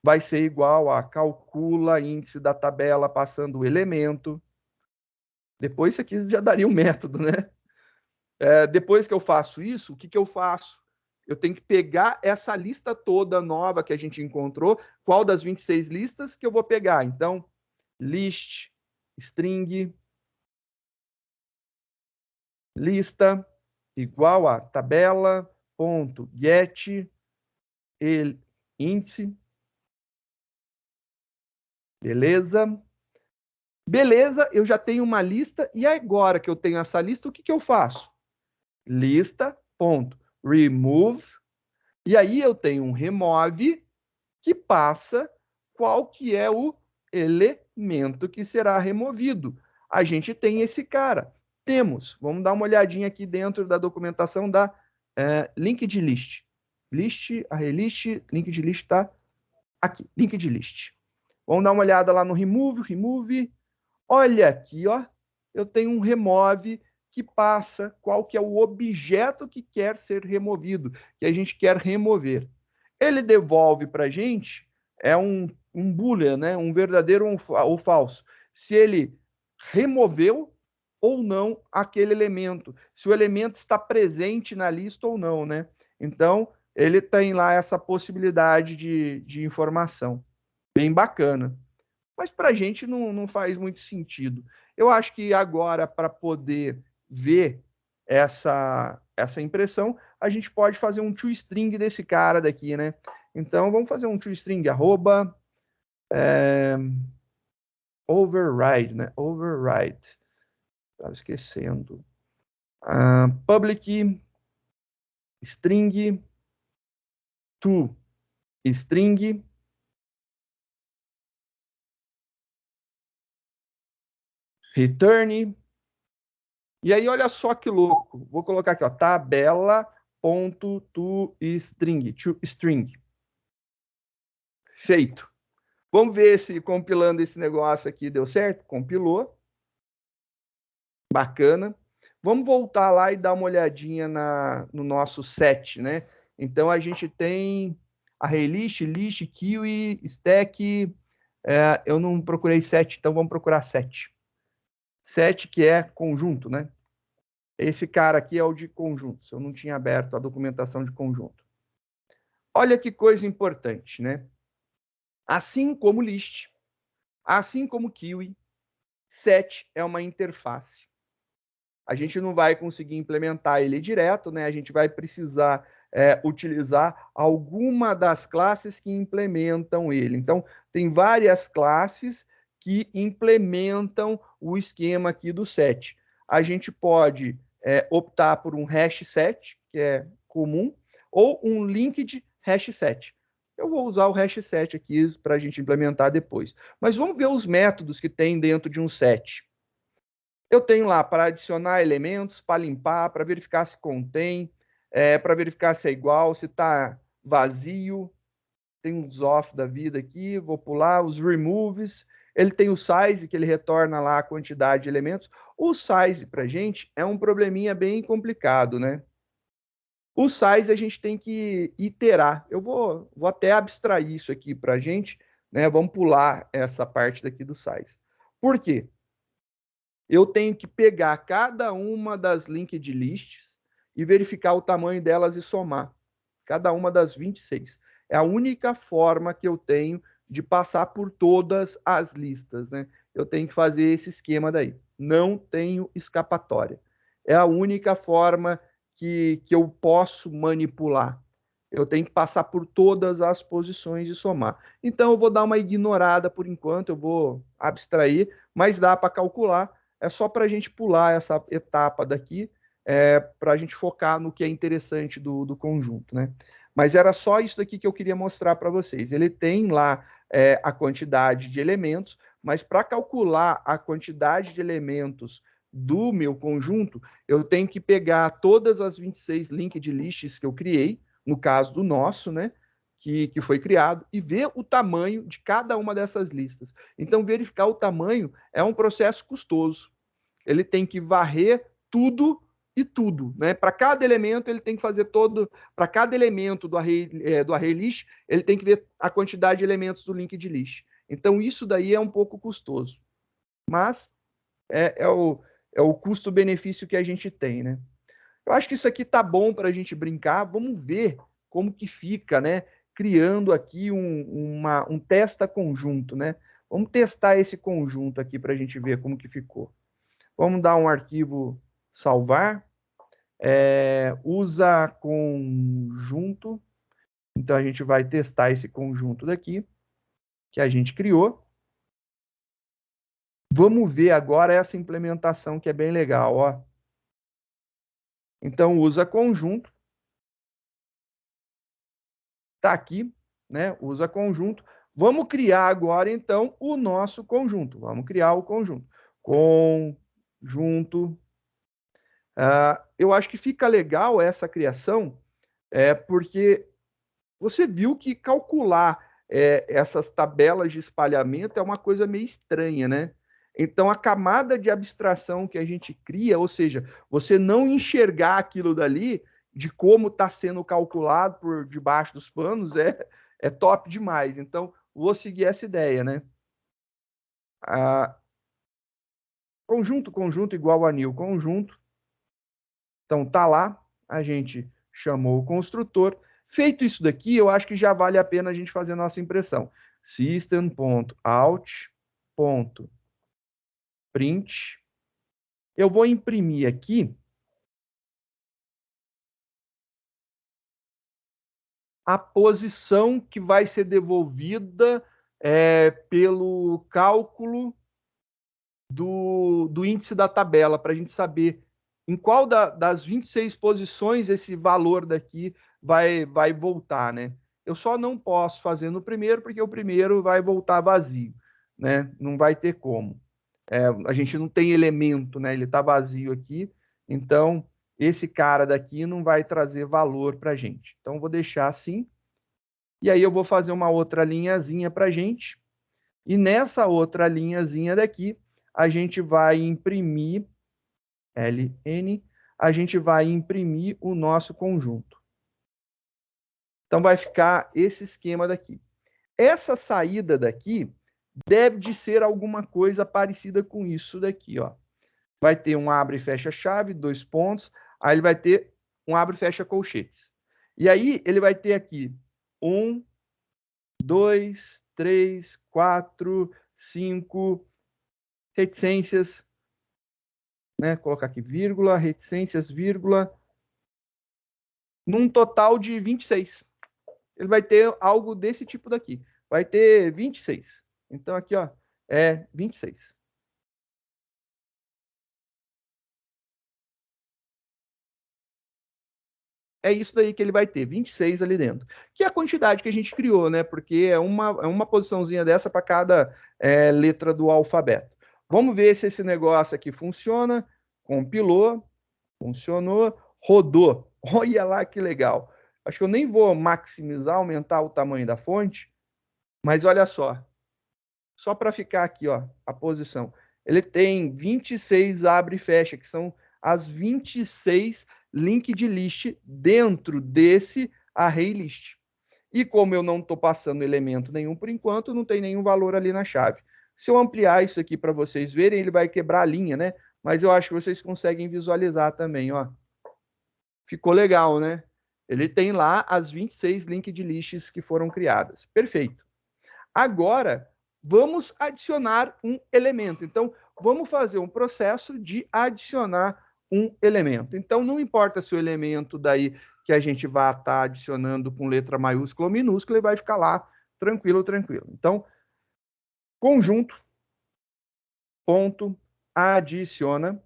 vai ser igual a calcula índice da tabela passando o elemento. Depois, isso aqui já daria um método, né? Depois que eu faço isso, o que, que eu faço? Eu tenho que pegar essa lista toda nova que a gente encontrou, qual das 26 listas que eu vou pegar. Então, list, string, lista, igual a tabela, ponto, get, índice. Beleza? Beleza, eu já tenho uma lista, e agora que eu tenho essa lista, o que, que eu faço? Lista, ponto, remove, e aí eu tenho um remove que passa qual que é o elemento que será removido. A gente tem esse cara. Temos, vamos dar uma olhadinha aqui dentro da documentação da linked list. List, array list, linked list está aqui, linked list. Vamos dar uma olhada lá no remove. Olha aqui, ó, eu tenho um remove que passa qual que é o objeto que quer ser removido, que a gente quer remover. Ele devolve para a gente um boolean, né? Um verdadeiro ou falso. Se ele removeu ou não aquele elemento, se o elemento está presente na lista ou não, né? Então, ele tem lá essa possibilidade de informação. Bem bacana. Mas para a gente não faz muito sentido. Eu acho que agora, para poder ver essa impressão, a gente pode fazer um toString desse cara daqui, né? Então, vamos fazer um toString arroba override, né? Override. Estava esquecendo. Public string to string return. E aí, olha só que louco. Vou colocar aqui, ó, tabela.toString. ToString. Feito. Vamos ver se compilando esse negócio aqui deu certo. Compilou. Bacana. Vamos voltar lá e dar uma olhadinha no nosso set, né? Então, a gente tem array list, list, kiwi, stack. Eu não procurei set, então vamos procurar set. Set, que é conjunto, né? Esse cara aqui é o de conjuntos. Eu não tinha aberto a documentação de conjunto. Olha que coisa importante, né? Assim como list, assim como kiwi, set é uma interface. A gente não vai conseguir implementar ele direto, né? A gente vai precisar utilizar alguma das classes que implementam ele. Então, tem várias classes que implementam o esquema aqui do set. A gente pode optar por um hash set, que é comum, ou um linked hash set. Eu vou usar o hash set aqui para a gente implementar depois. Mas vamos ver os métodos que tem dentro de um set. Eu tenho lá para adicionar elementos, para limpar, para verificar se contém, para verificar se é igual, se está vazio. Tem uns off da vida aqui, vou pular, os removes. Ele tem o size, que ele retorna lá a quantidade de elementos. O size, para a gente, é um probleminha bem complicado, né? O size a gente tem que iterar. Eu vou até abstrair isso aqui para a gente, né? Vamos pular essa parte daqui do size. Por quê? Eu tenho que pegar cada uma das linked lists e verificar o tamanho delas e somar. Cada uma das 26. É a única forma que eu tenho de passar por todas as listas, né? Eu tenho que fazer esse esquema daí. Não tenho escapatória. É a única forma que eu posso manipular. Eu tenho que passar por todas as posições e somar. Então, eu vou dar uma ignorada por enquanto, eu vou abstrair, mas dá para calcular. É só para a gente pular essa etapa daqui, para a gente focar no que é interessante do conjunto, né? Mas era só isso daqui que eu queria mostrar para vocês. Ele tem lá a quantidade de elementos, mas para calcular a quantidade de elementos do meu conjunto, eu tenho que pegar todas as 26 linked lists que eu criei, no caso do nosso, né? Que foi criado, e ver o tamanho de cada uma dessas listas. Então, verificar o tamanho é um processo custoso. Ele tem que varrer tudo e tudo, né? Para cada elemento ele tem que fazer todo, para cada elemento do array list, ele tem que ver a quantidade de elementos do linked list. Então isso daí é um pouco custoso, mas é o custo-benefício que a gente tem, né? Eu acho que isso aqui tá bom para a gente brincar. Vamos ver como que fica, né? Criando aqui um testa conjunto, né? Vamos testar esse conjunto aqui para a gente ver como que ficou. Vamos dar um arquivo salvar. Usa conjunto. Então, a gente vai testar esse conjunto daqui, que a gente criou. Vamos ver agora essa implementação que é bem legal, ó. Então, usa conjunto. Está aqui, né? Usa conjunto. Vamos criar agora, então, o nosso conjunto. Vamos criar o conjunto. Conjunto. Eu acho que fica legal essa criação, porque você viu que calcular essas tabelas de espalhamento é uma coisa meio estranha, né? Então, a camada de abstração que a gente cria, ou seja, você não enxergar aquilo dali, de como está sendo calculado por debaixo dos panos, é top demais. Então, vou seguir essa ideia, né? Conjunto igual a new conjunto. Então, tá lá, a gente chamou o construtor. Feito isso daqui, eu acho que já vale a pena a gente fazer a nossa impressão. System.out.print. Eu vou imprimir aqui a posição que vai ser devolvida pelo cálculo do índice da tabela, para a gente saber em qual das 26 posições esse valor daqui vai voltar, né? Eu só não posso fazer no primeiro, porque o primeiro vai voltar vazio, né? Não vai ter como. A gente não tem elemento, né? Ele está vazio aqui, então esse cara daqui não vai trazer valor para a gente. Então, vou deixar assim. E aí eu vou fazer uma outra linhazinha para a gente. E nessa outra linhazinha daqui, a gente vai imprimir LN, a gente vai imprimir o nosso conjunto. Então, vai ficar esse esquema daqui. Essa saída daqui deve de ser alguma coisa parecida com isso daqui, ó. Vai ter um abre e fecha chave, 2 pontos, aí ele vai ter um abre e fecha colchetes. E aí ele vai ter aqui 1, 2, 3, 4, 5 reticências, né? Colocar aqui vírgula, reticências, vírgula, num total de 26. Ele vai ter algo desse tipo daqui. Vai ter 26. Então aqui, ó, é 26. É isso daí que ele vai ter, 26 ali dentro. Que é a quantidade que a gente criou, né? Porque é uma posiçãozinha dessa para cada letra do alfabeto. Vamos ver se esse negócio aqui funciona. Compilou, funcionou, rodou. Olha lá que legal. Acho que eu nem vou maximizar, aumentar o tamanho da fonte, mas olha só para ficar aqui, ó, a posição. Ele tem 26 abre e fecha, que são as 26 linked list dentro desse array list. E como eu não estou passando elemento nenhum por enquanto, não tem nenhum valor ali na chave. Se eu ampliar isso aqui para vocês verem, ele vai quebrar a linha, né? Mas eu acho que vocês conseguem visualizar também, ó. Ficou legal, né? Ele tem lá as 26 linked lists que foram criadas. Perfeito. Agora, vamos adicionar um elemento. Então, vamos fazer um processo de adicionar um elemento. Então, não importa se o elemento daí que a gente vai estar adicionando com letra maiúscula ou minúscula, ele vai ficar lá tranquilo, tranquilo. Então, conjunto, ponto, adiciona.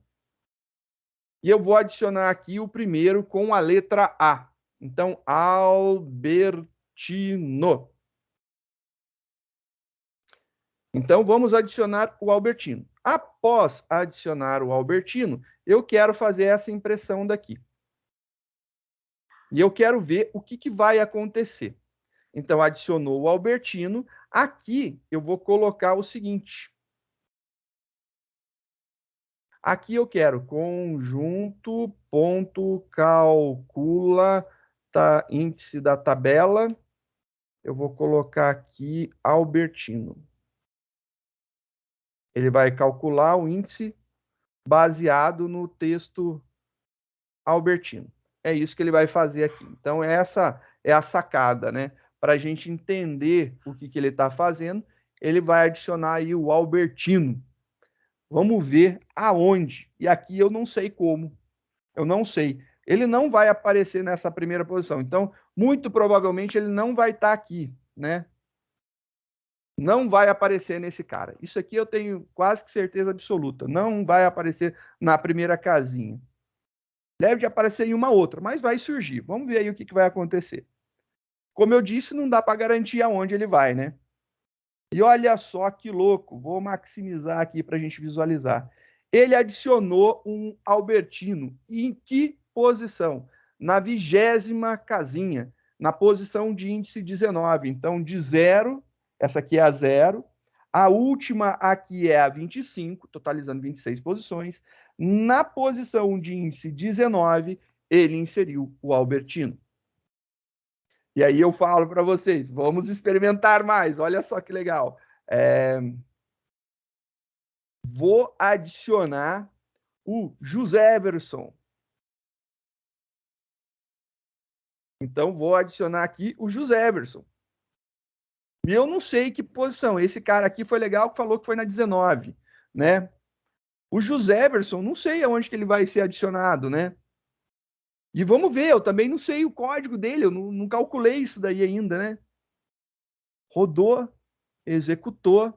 E eu vou adicionar aqui o primeiro com a letra A. Então, Albertino. Então, vamos adicionar o Albertino. Após adicionar o Albertino, eu quero fazer essa impressão daqui. E eu quero ver o que vai acontecer. Então, adicionou o Albertino. Aqui, eu vou colocar o seguinte. Aqui eu quero conjunto, ponto, calcula, índice da tabela. Eu vou colocar aqui Albertino. Ele vai calcular o índice baseado no texto Albertino. É isso que ele vai fazer aqui. Então, essa é a sacada, né? Para a gente entender o que ele está fazendo, ele vai adicionar aí o Albertino. Vamos ver aonde. E aqui eu não sei como. Eu não sei. Ele não vai aparecer nessa primeira posição. Então, muito provavelmente, ele não vai estar aqui, né? Não vai aparecer nesse cara. Isso aqui eu tenho quase que certeza absoluta. Não vai aparecer na primeira casinha. Deve de aparecer em uma outra, mas vai surgir. Vamos ver aí o que vai acontecer. Como eu disse, não dá para garantir aonde ele vai, né? E olha só que louco. Vou maximizar aqui para a gente visualizar. Ele adicionou um Albertino. Em que posição? Na 20ª casinha, na posição de índice 19. Então, de 0, essa aqui é a 0. A última aqui é a 25, totalizando 26 posições. Na posição de índice 19, ele inseriu o Albertino. E aí eu falo para vocês, vamos experimentar mais. Olha só que legal. Vou adicionar o José Everson. Então, vou adicionar aqui o José Everson. E eu não sei que posição. Esse cara aqui foi legal, falou que foi na 19, né? O José Everson, não sei aonde que ele vai ser adicionado, né? E vamos ver, eu também não sei o código dele, eu não calculei isso daí ainda, né? Rodou, executou.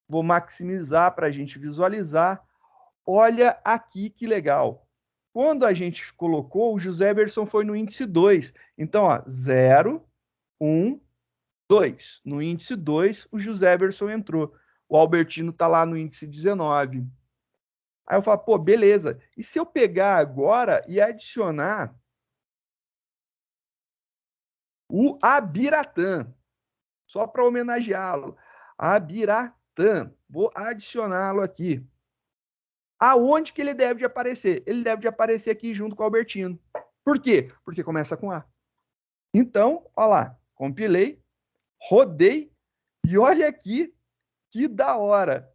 Vou maximizar para a gente visualizar. Olha aqui que legal. Quando a gente colocou, o José Everson foi no índice 2. Então, ó, 0, 1, 2. No índice 2, o José Everson entrou. O Albertino está lá no índice 19. Aí eu falo, pô, beleza. E se eu pegar agora e adicionar o Abiratã, só para homenageá-lo. Abiratã. Vou adicioná-lo aqui. Aonde que ele deve de aparecer? Ele deve de aparecer aqui junto com o Albertino. Por quê? Porque começa com A. Então, olha lá, compilei, rodei, e olha aqui que da hora.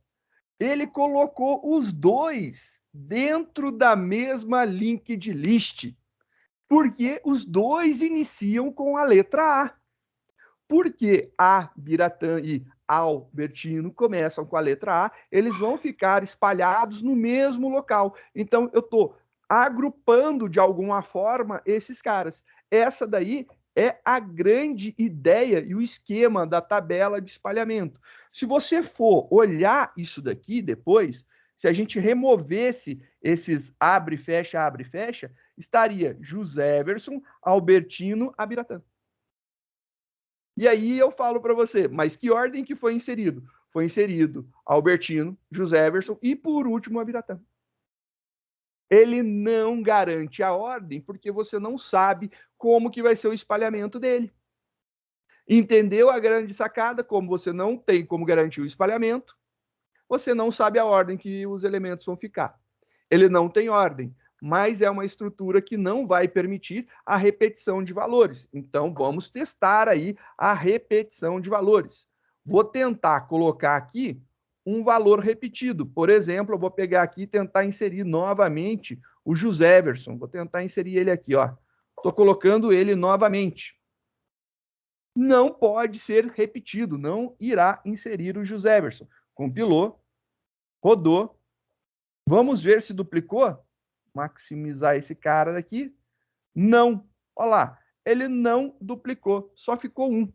Ele colocou os dois dentro da mesma linked list, porque os dois iniciam com a letra A. Porque A, Biratã e Albertino começam com a letra A, eles vão ficar espalhados no mesmo local. Então, eu estou agrupando de alguma forma esses caras. Essa daí é a grande ideia e o esquema da tabela de espalhamento. Se você for olhar isso daqui depois, se a gente removesse esses abre, fecha, estaria José Everson, Albertino, Abiratã. E aí eu falo para você, mas que ordem que foi inserido? Foi inserido Albertino, José Everson e, por último, Abiratã. Ele não garante a ordem porque você não sabe como que vai ser o espalhamento dele. Entendeu a grande sacada? Como você não tem como garantir o espalhamento, você não sabe a ordem que os elementos vão ficar. Ele não tem ordem, mas é uma estrutura que não vai permitir a repetição de valores. Então, vamos testar aí a repetição de valores. Vou tentar colocar aqui um valor repetido. Por exemplo, eu vou pegar aqui e tentar inserir novamente o José Everson. Vou tentar inserir ele aqui, ó. Estou colocando ele novamente. Não pode ser repetido, não irá inserir o José Everson. Compilou, rodou. Vamos ver se duplicou? Maximizar esse cara daqui. Não. Olha lá, ele não duplicou, só ficou um.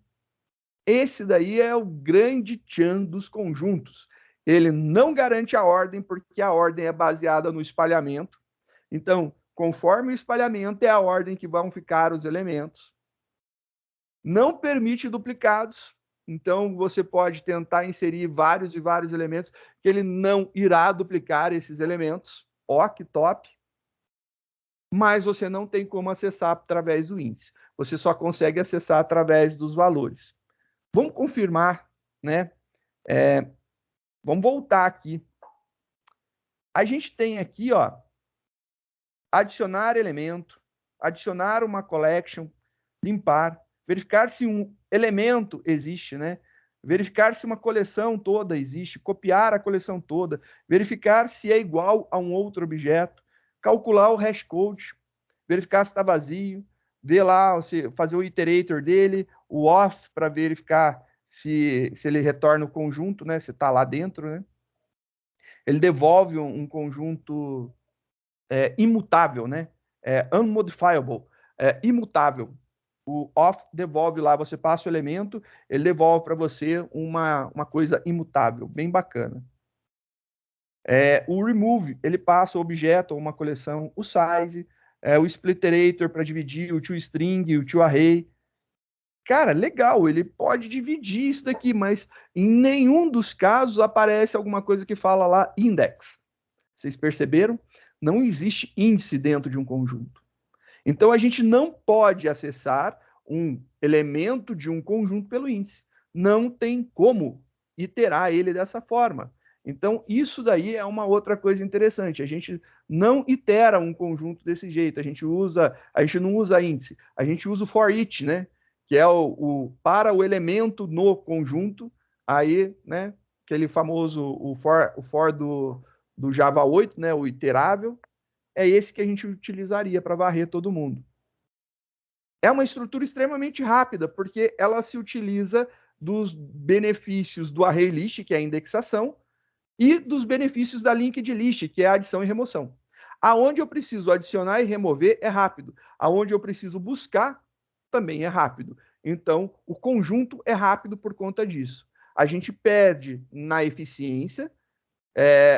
Esse daí é o grande tchan dos conjuntos. Ele não garante a ordem, porque a ordem é baseada no espalhamento. Então, conforme o espalhamento, é a ordem que vão ficar os elementos. Não permite duplicados. Então, você pode tentar inserir vários e vários elementos, que ele não irá duplicar esses elementos. Ó, que top! Mas você não tem como acessar através do índice. Você só consegue acessar através dos valores. Vamos confirmar, né? Vamos voltar aqui. A gente tem aqui, ó, adicionar elemento, adicionar uma collection, limpar, verificar se um elemento existe, né? Verificar se uma coleção toda existe, copiar a coleção toda, verificar se é igual a um outro objeto, calcular o hashcode, verificar se está vazio, ver lá, fazer o iterator dele, o off para verificar se ele retorna o conjunto, né? Se está lá dentro, né? Ele devolve um conjunto imutável, né? Unmodifiable, imutável. O off devolve lá, você passa o elemento, ele devolve para você uma coisa imutável, bem bacana. O remove, ele passa o objeto ou uma coleção, o size, o splitterator para dividir, o toString, o toArray. Cara, legal, ele pode dividir isso daqui, mas em nenhum dos casos aparece alguma coisa que fala lá index. Vocês perceberam? Não existe índice dentro de um conjunto. Então, a gente não pode acessar um elemento de um conjunto pelo índice. Não tem como iterar ele dessa forma. Então, isso daí é uma outra coisa interessante. A gente não itera um conjunto desse jeito. A gente não usa índice. A gente usa o for each, né? Que é para o elemento no conjunto. Aí, né? Aquele famoso o for do Java 8, né? O iterável. É esse que a gente utilizaria para varrer todo mundo. É uma estrutura extremamente rápida, porque ela se utiliza dos benefícios do array list, que é a indexação, e dos benefícios da linked list, que é a adição e remoção. Aonde eu preciso adicionar e remover é rápido. Aonde eu preciso buscar também é rápido. Então, o conjunto é rápido por conta disso. A gente perde na eficiência,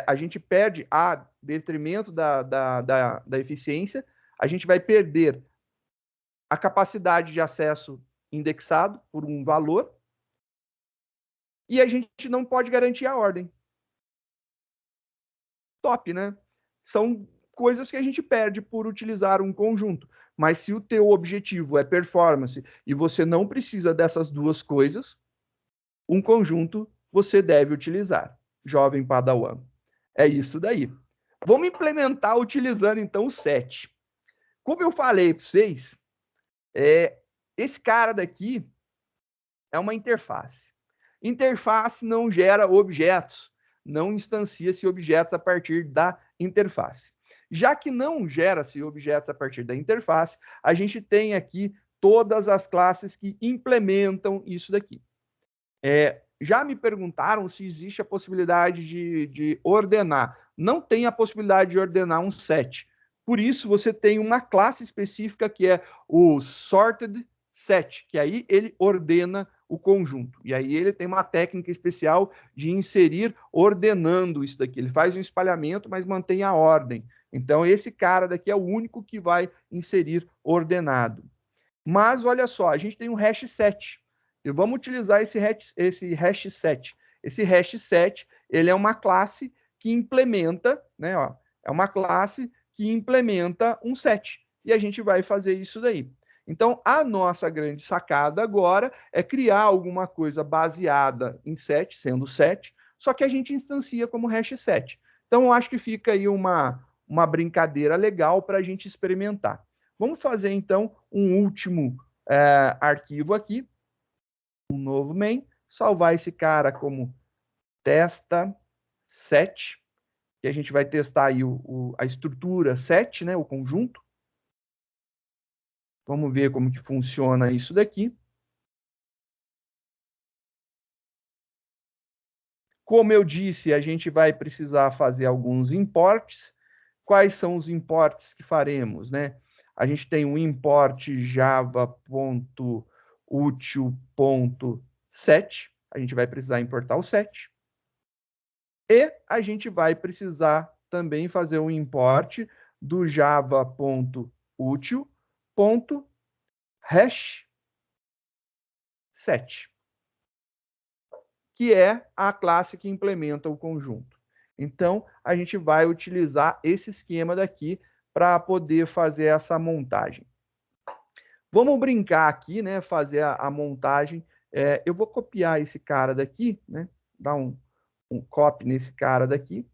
a gente perde a detrimento da eficiência, a gente vai perder a capacidade de acesso indexado por um valor e a gente não pode garantir a ordem. Top, né? São coisas que a gente perde por utilizar um conjunto. Mas se o teu objetivo é performance e você não precisa dessas duas coisas, um conjunto você deve utilizar. Jovem Padawan. É isso daí. Vamos implementar utilizando então o set. Como eu falei para vocês, esse cara daqui é uma interface. Interface não gera objetos, não instancia-se objetos a partir da interface. Já que não gera-se objetos a partir da interface, a gente tem aqui todas as classes que implementam isso daqui. Já me perguntaram se existe a possibilidade de ordenar. Não tem a possibilidade de ordenar um set. Por isso, você tem uma classe específica que é o sorted set, que aí ele ordena o conjunto. E aí ele tem uma técnica especial de inserir ordenando isso daqui. Ele faz um espalhamento, mas mantém a ordem. Então, esse cara daqui é o único que vai inserir ordenado. Mas, olha só, a gente tem um hash set. E vamos utilizar esse hash set. Esse hash set, ele é uma classe que implementa, né, ó, é uma classe que implementa um set. E a gente vai fazer isso daí. Então, a nossa grande sacada agora é criar alguma coisa baseada em set, sendo set, só que a gente instancia como hash set. Então, eu acho que fica aí uma brincadeira legal para a gente experimentar. Vamos fazer, então, um último arquivo aqui, um novo main, salvar esse cara como testa set, que a gente vai testar aí a estrutura set, né, o conjunto. Vamos ver como que funciona isso daqui. Como eu disse, a gente vai precisar fazer alguns imports. Quais são os imports que faremos, né? A gente tem um import java.util.set. A gente vai precisar importar o set. E a gente vai precisar também fazer um import do java.util.hashSet, que é a classe que implementa o conjunto. Então, a gente vai utilizar esse esquema daqui para poder fazer essa montagem. Vamos brincar aqui, né? Fazer a montagem. Eu vou copiar esse cara daqui, né? Dar um copy nesse cara daqui.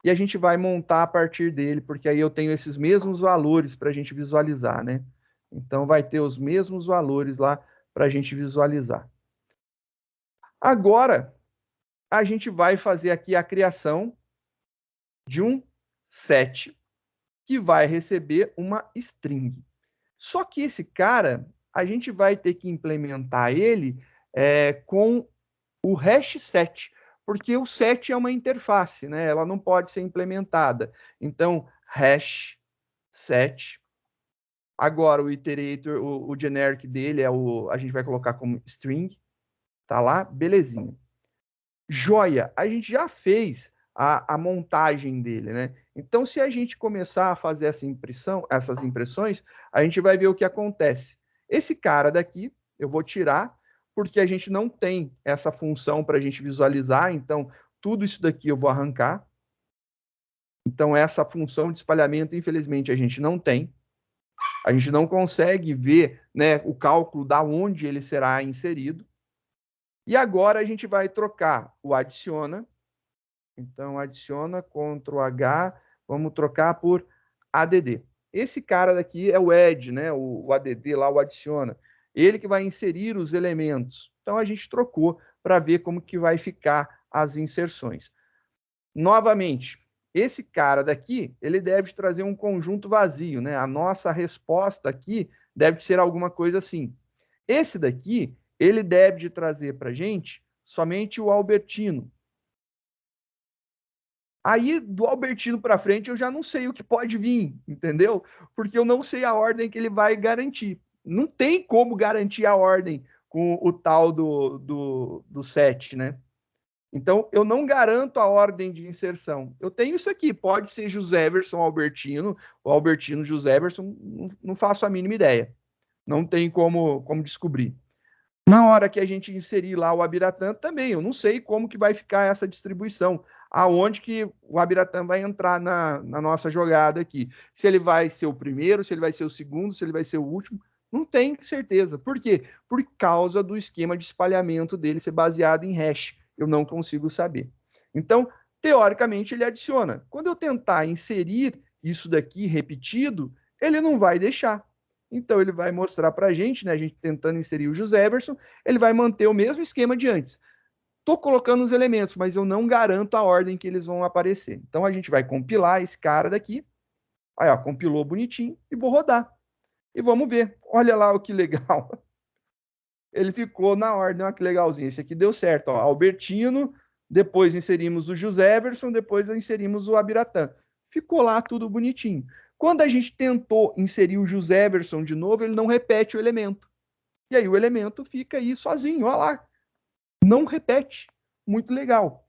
E a gente vai montar a partir dele, porque aí eu tenho esses mesmos valores para a gente visualizar, né? Então, vai ter os mesmos valores lá para a gente visualizar. Agora, a gente vai fazer aqui a criação de um set que vai receber uma string. Só que esse cara, a gente vai ter que implementar ele com o hash set, porque o set é uma interface, né? Ela não pode ser implementada. Então, hash set. Agora, o iterator, o generic dele a gente vai colocar como string. Tá lá? Belezinha. Joia, a gente já fez a montagem dele, né? Então, se a gente começar a fazer essas impressões, a gente vai ver o que acontece. Esse cara daqui, eu vou tirar, porque a gente não tem essa função para a gente visualizar, então, tudo isso daqui eu vou arrancar. Então, essa função de espalhamento, infelizmente, a gente não tem. A gente não consegue ver, né, o cálculo da onde ele será inserido. E agora a gente vai trocar o adiciona. Então, adiciona, Ctrl H, vamos trocar por add. Esse cara daqui é o add, né? O add lá, o adiciona. Ele que vai inserir os elementos. Então, a gente trocou para ver como que vai ficar as inserções. Novamente, esse cara daqui, ele deve trazer um conjunto vazio, né? A nossa resposta aqui deve ser alguma coisa assim. Esse daqui, ele deve trazer para a gente somente o Albertino. Aí, do Albertino para frente, eu já não sei o que pode vir, entendeu? Porque eu não sei a ordem que ele vai garantir. Não tem como garantir a ordem com o tal do set, né? Então, eu não garanto a ordem de inserção. Eu tenho isso aqui, pode ser Joséverson Albertino, ou Albertino Joséverson, não faço a mínima ideia. Não tem como descobrir. Na hora que a gente inserir lá o Abiratã também, eu não sei como que vai ficar essa distribuição, aonde que o Abiratã vai entrar na nossa jogada aqui. Se ele vai ser o primeiro, se ele vai ser o segundo, se ele vai ser o último, não tenho certeza. Por quê? Por causa do esquema de espalhamento dele ser baseado em hash. Eu não consigo saber. Então, teoricamente, ele adiciona. Quando eu tentar inserir isso daqui repetido, ele não vai deixar. Então, ele vai mostrar para a gente, né, a gente tentando inserir o Joseverson, ele vai manter o mesmo esquema de antes. Estou colocando os elementos, mas eu não garanto a ordem que eles vão aparecer. Então, a gente vai compilar esse cara daqui. Aí, ó, compilou bonitinho e vou rodar. E vamos ver. Olha lá o que legal. Ele ficou na ordem, olha que legalzinho. Esse aqui deu certo, ó. Albertino, depois inserimos o Joseverson, depois inserimos o Abiratã. Ficou lá tudo bonitinho. Quando a gente tentou inserir o Joseverson de novo, ele não repete o elemento. E aí o elemento fica aí sozinho, olha lá. Não repete. Muito legal.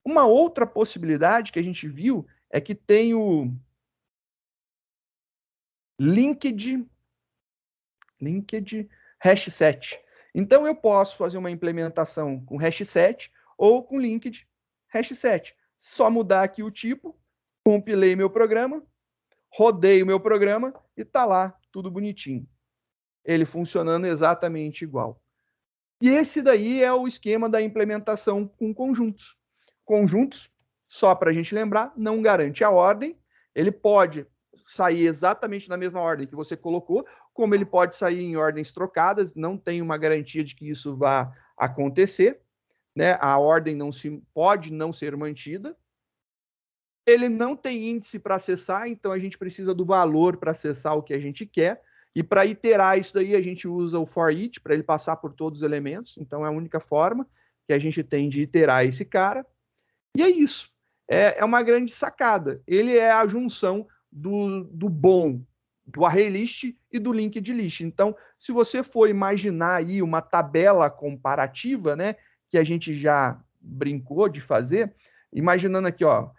Uma outra possibilidade que a gente viu é que tem o linked hash set. Então eu posso fazer uma implementação com hash set ou com linked hash set. Só mudar aqui o tipo, compilei meu programa, rodei o meu programa e tá lá tudo bonitinho. Ele funcionando exatamente igual. E esse daí é o esquema da implementação com conjuntos. Conjuntos, só para a gente lembrar, não garante a ordem. Ele pode sair exatamente na mesma ordem que você colocou, como ele pode sair em ordens trocadas, não tem uma garantia de que isso vá acontecer, né? A ordem pode não ser mantida. Ele não tem índice para acessar, então a gente precisa do valor para acessar o que a gente quer. E para iterar isso daí, a gente usa o for each, para ele passar por todos os elementos. Então é a única forma que a gente tem de iterar esse cara. E é isso. É uma grande sacada. Ele é a junção do bom do ArrayList e do linked list. Então, se você for imaginar aí uma tabela comparativa, né, que a gente já brincou de fazer, imaginando aqui, ó,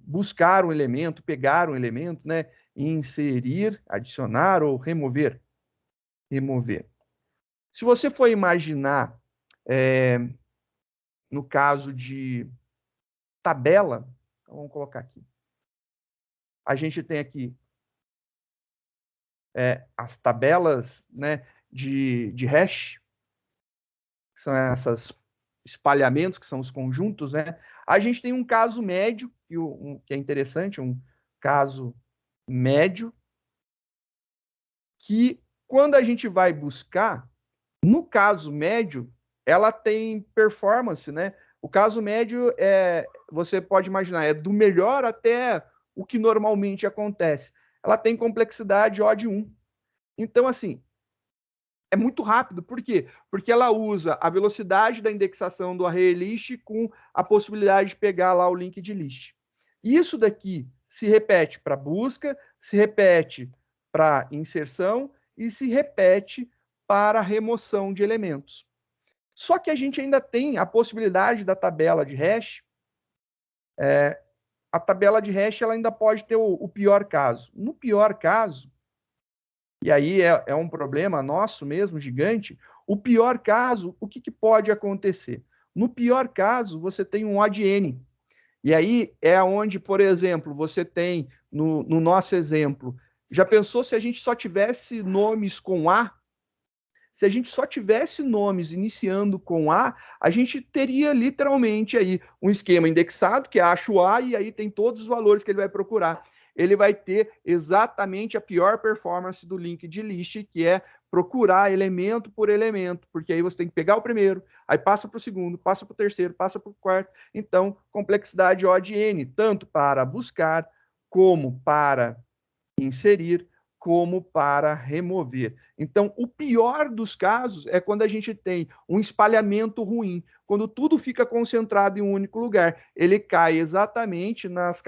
buscar um elemento, pegar um elemento, né, inserir, adicionar ou remover. Remover. Se você for imaginar, no caso de tabela, então vamos colocar aqui. A gente tem aqui as tabelas, né, de hash, que são esses espalhamentos, que são os conjuntos, né? A gente tem um caso médio, que é interessante, um caso médio, que quando a gente vai buscar, no caso médio, ela tem performance, né? O caso médio você pode imaginar, é do melhor até o que normalmente acontece. Ela tem complexidade O de 1. Então, assim, é muito rápido. Por quê? Porque ela usa a velocidade da indexação do ArrayList com a possibilidade de pegar lá o linked list. Isso daqui se repete para busca, se repete para inserção e se repete para remoção de elementos. Só que a gente ainda tem a possibilidade da tabela de hash. A tabela de hash ela ainda pode ter o pior caso. No pior caso, e aí é um problema nosso mesmo, gigante, o pior caso, o que pode acontecer? No pior caso, você tem um ODN. E aí é onde, por exemplo, você tem, no nosso exemplo, já pensou se a gente só tivesse nomes com A? Se a gente só tivesse nomes iniciando com A, a gente teria literalmente aí um esquema indexado, que é acha o A, e aí tem todos os valores que ele vai procurar. Ele vai ter exatamente a pior performance do linked list, que é procurar elemento por elemento, porque aí você tem que pegar o primeiro, aí passa para o segundo, passa para o terceiro, passa para o quarto. Então, complexidade O de N, tanto para buscar, como para inserir, como para remover. Então, o pior dos casos é quando a gente tem um espalhamento ruim, quando tudo fica concentrado em um único lugar. Ele cai exatamente nas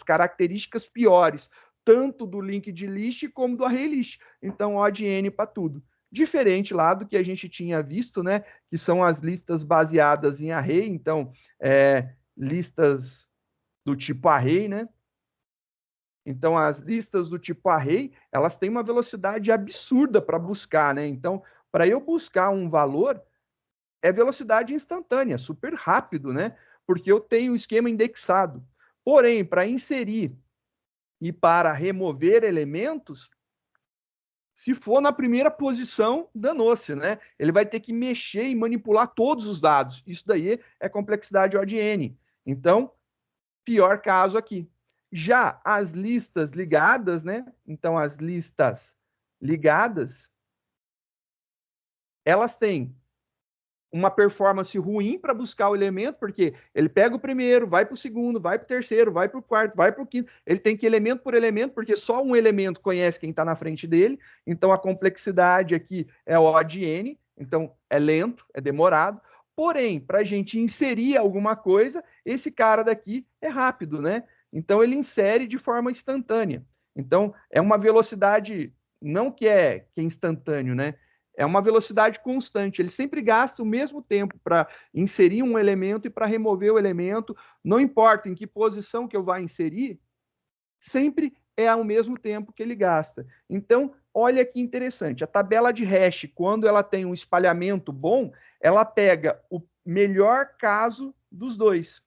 características piores, tanto do linked list como do ArrayList. Então, O de N para tudo. Diferente lá do que a gente tinha visto, né? Que são as listas baseadas em array, então, listas do tipo array, né? Então, as listas do tipo array, elas têm uma velocidade absurda para buscar, né? Então, para eu buscar um valor, é velocidade instantânea, super rápido, né? Porque eu tenho o esquema indexado. Porém, para inserir e para remover elementos, se for na primeira posição, danou-se, né? Ele vai ter que mexer e manipular todos os dados. Isso daí é complexidade O de N. Então, pior caso aqui. Já as listas ligadas, né? Então, as listas ligadas, elas têm uma performance ruim para buscar o elemento, porque ele pega o primeiro, vai para o segundo, vai para o terceiro, vai para o quarto, vai para o quinto. Ele tem que ir elemento por elemento, porque só um elemento conhece quem está na frente dele. Então a complexidade aqui é O de N, então é lento, é demorado. Porém, para a gente inserir alguma coisa, esse cara daqui é rápido, né? Então ele insere de forma instantânea. Então é uma velocidade, não que é instantâneo, né? É uma velocidade constante. Ele sempre gasta o mesmo tempo para inserir um elemento e para remover o elemento. Não importa em que posição que eu vá inserir, sempre é ao mesmo tempo que ele gasta. Então, olha que interessante. A tabela de hash, quando ela tem um espalhamento bom, ela pega o melhor caso dos dois.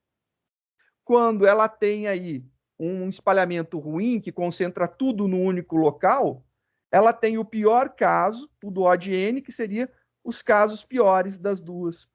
Quando ela tem aí um espalhamento ruim, que concentra tudo no único local, ela tem o pior caso, tudo O de N, que seria os casos piores das duas.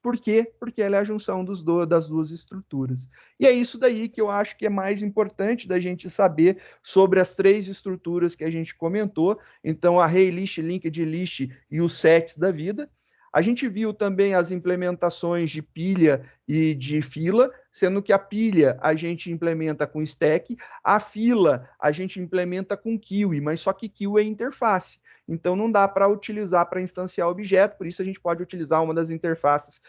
Por quê? Porque ela é a junção das duas estruturas. E é isso daí que eu acho que é mais importante da gente saber sobre as três estruturas que a gente comentou. Então, a array list, linked list e os sets da vida. A gente viu também as implementações de pilha e de fila, sendo que a pilha a gente implementa com stack, a fila a gente implementa com queue, mas só que queue é interface. Então não dá para utilizar para instanciar objeto, por isso a gente pode utilizar uma das interfaces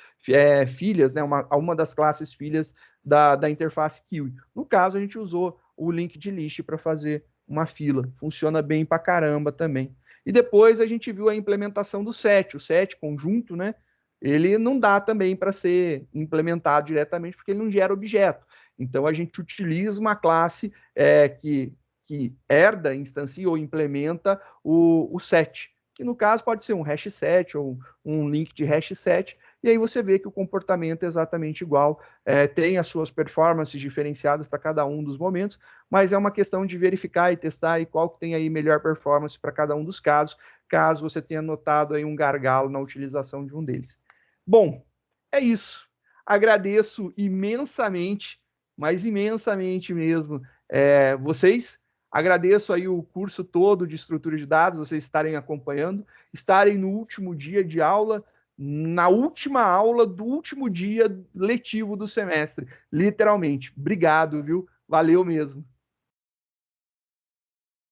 filhas, né, uma das classes filhas da interface queue. No caso, a gente usou o linked list para fazer uma fila. Funciona bem para caramba também. E depois a gente viu a implementação do set, o set conjunto, né? Ele não dá também para ser implementado diretamente porque ele não gera objeto. Então a gente utiliza uma classe que herda, instancia ou implementa o set, que no caso pode ser um hash set ou um link de hash set, e aí você vê que o comportamento é exatamente igual, tem as suas performances diferenciadas para cada um dos momentos, mas é uma questão de verificar e testar e qual que tem aí melhor performance para cada um dos casos, caso você tenha notado aí um gargalo na utilização de um deles. Bom, é isso. Agradeço imensamente, mas imensamente mesmo, vocês. Agradeço aí o curso todo de estrutura de dados, vocês estarem acompanhando, estarem no último dia de aula, na última aula do último dia letivo do semestre, literalmente. Obrigado, viu? Valeu mesmo.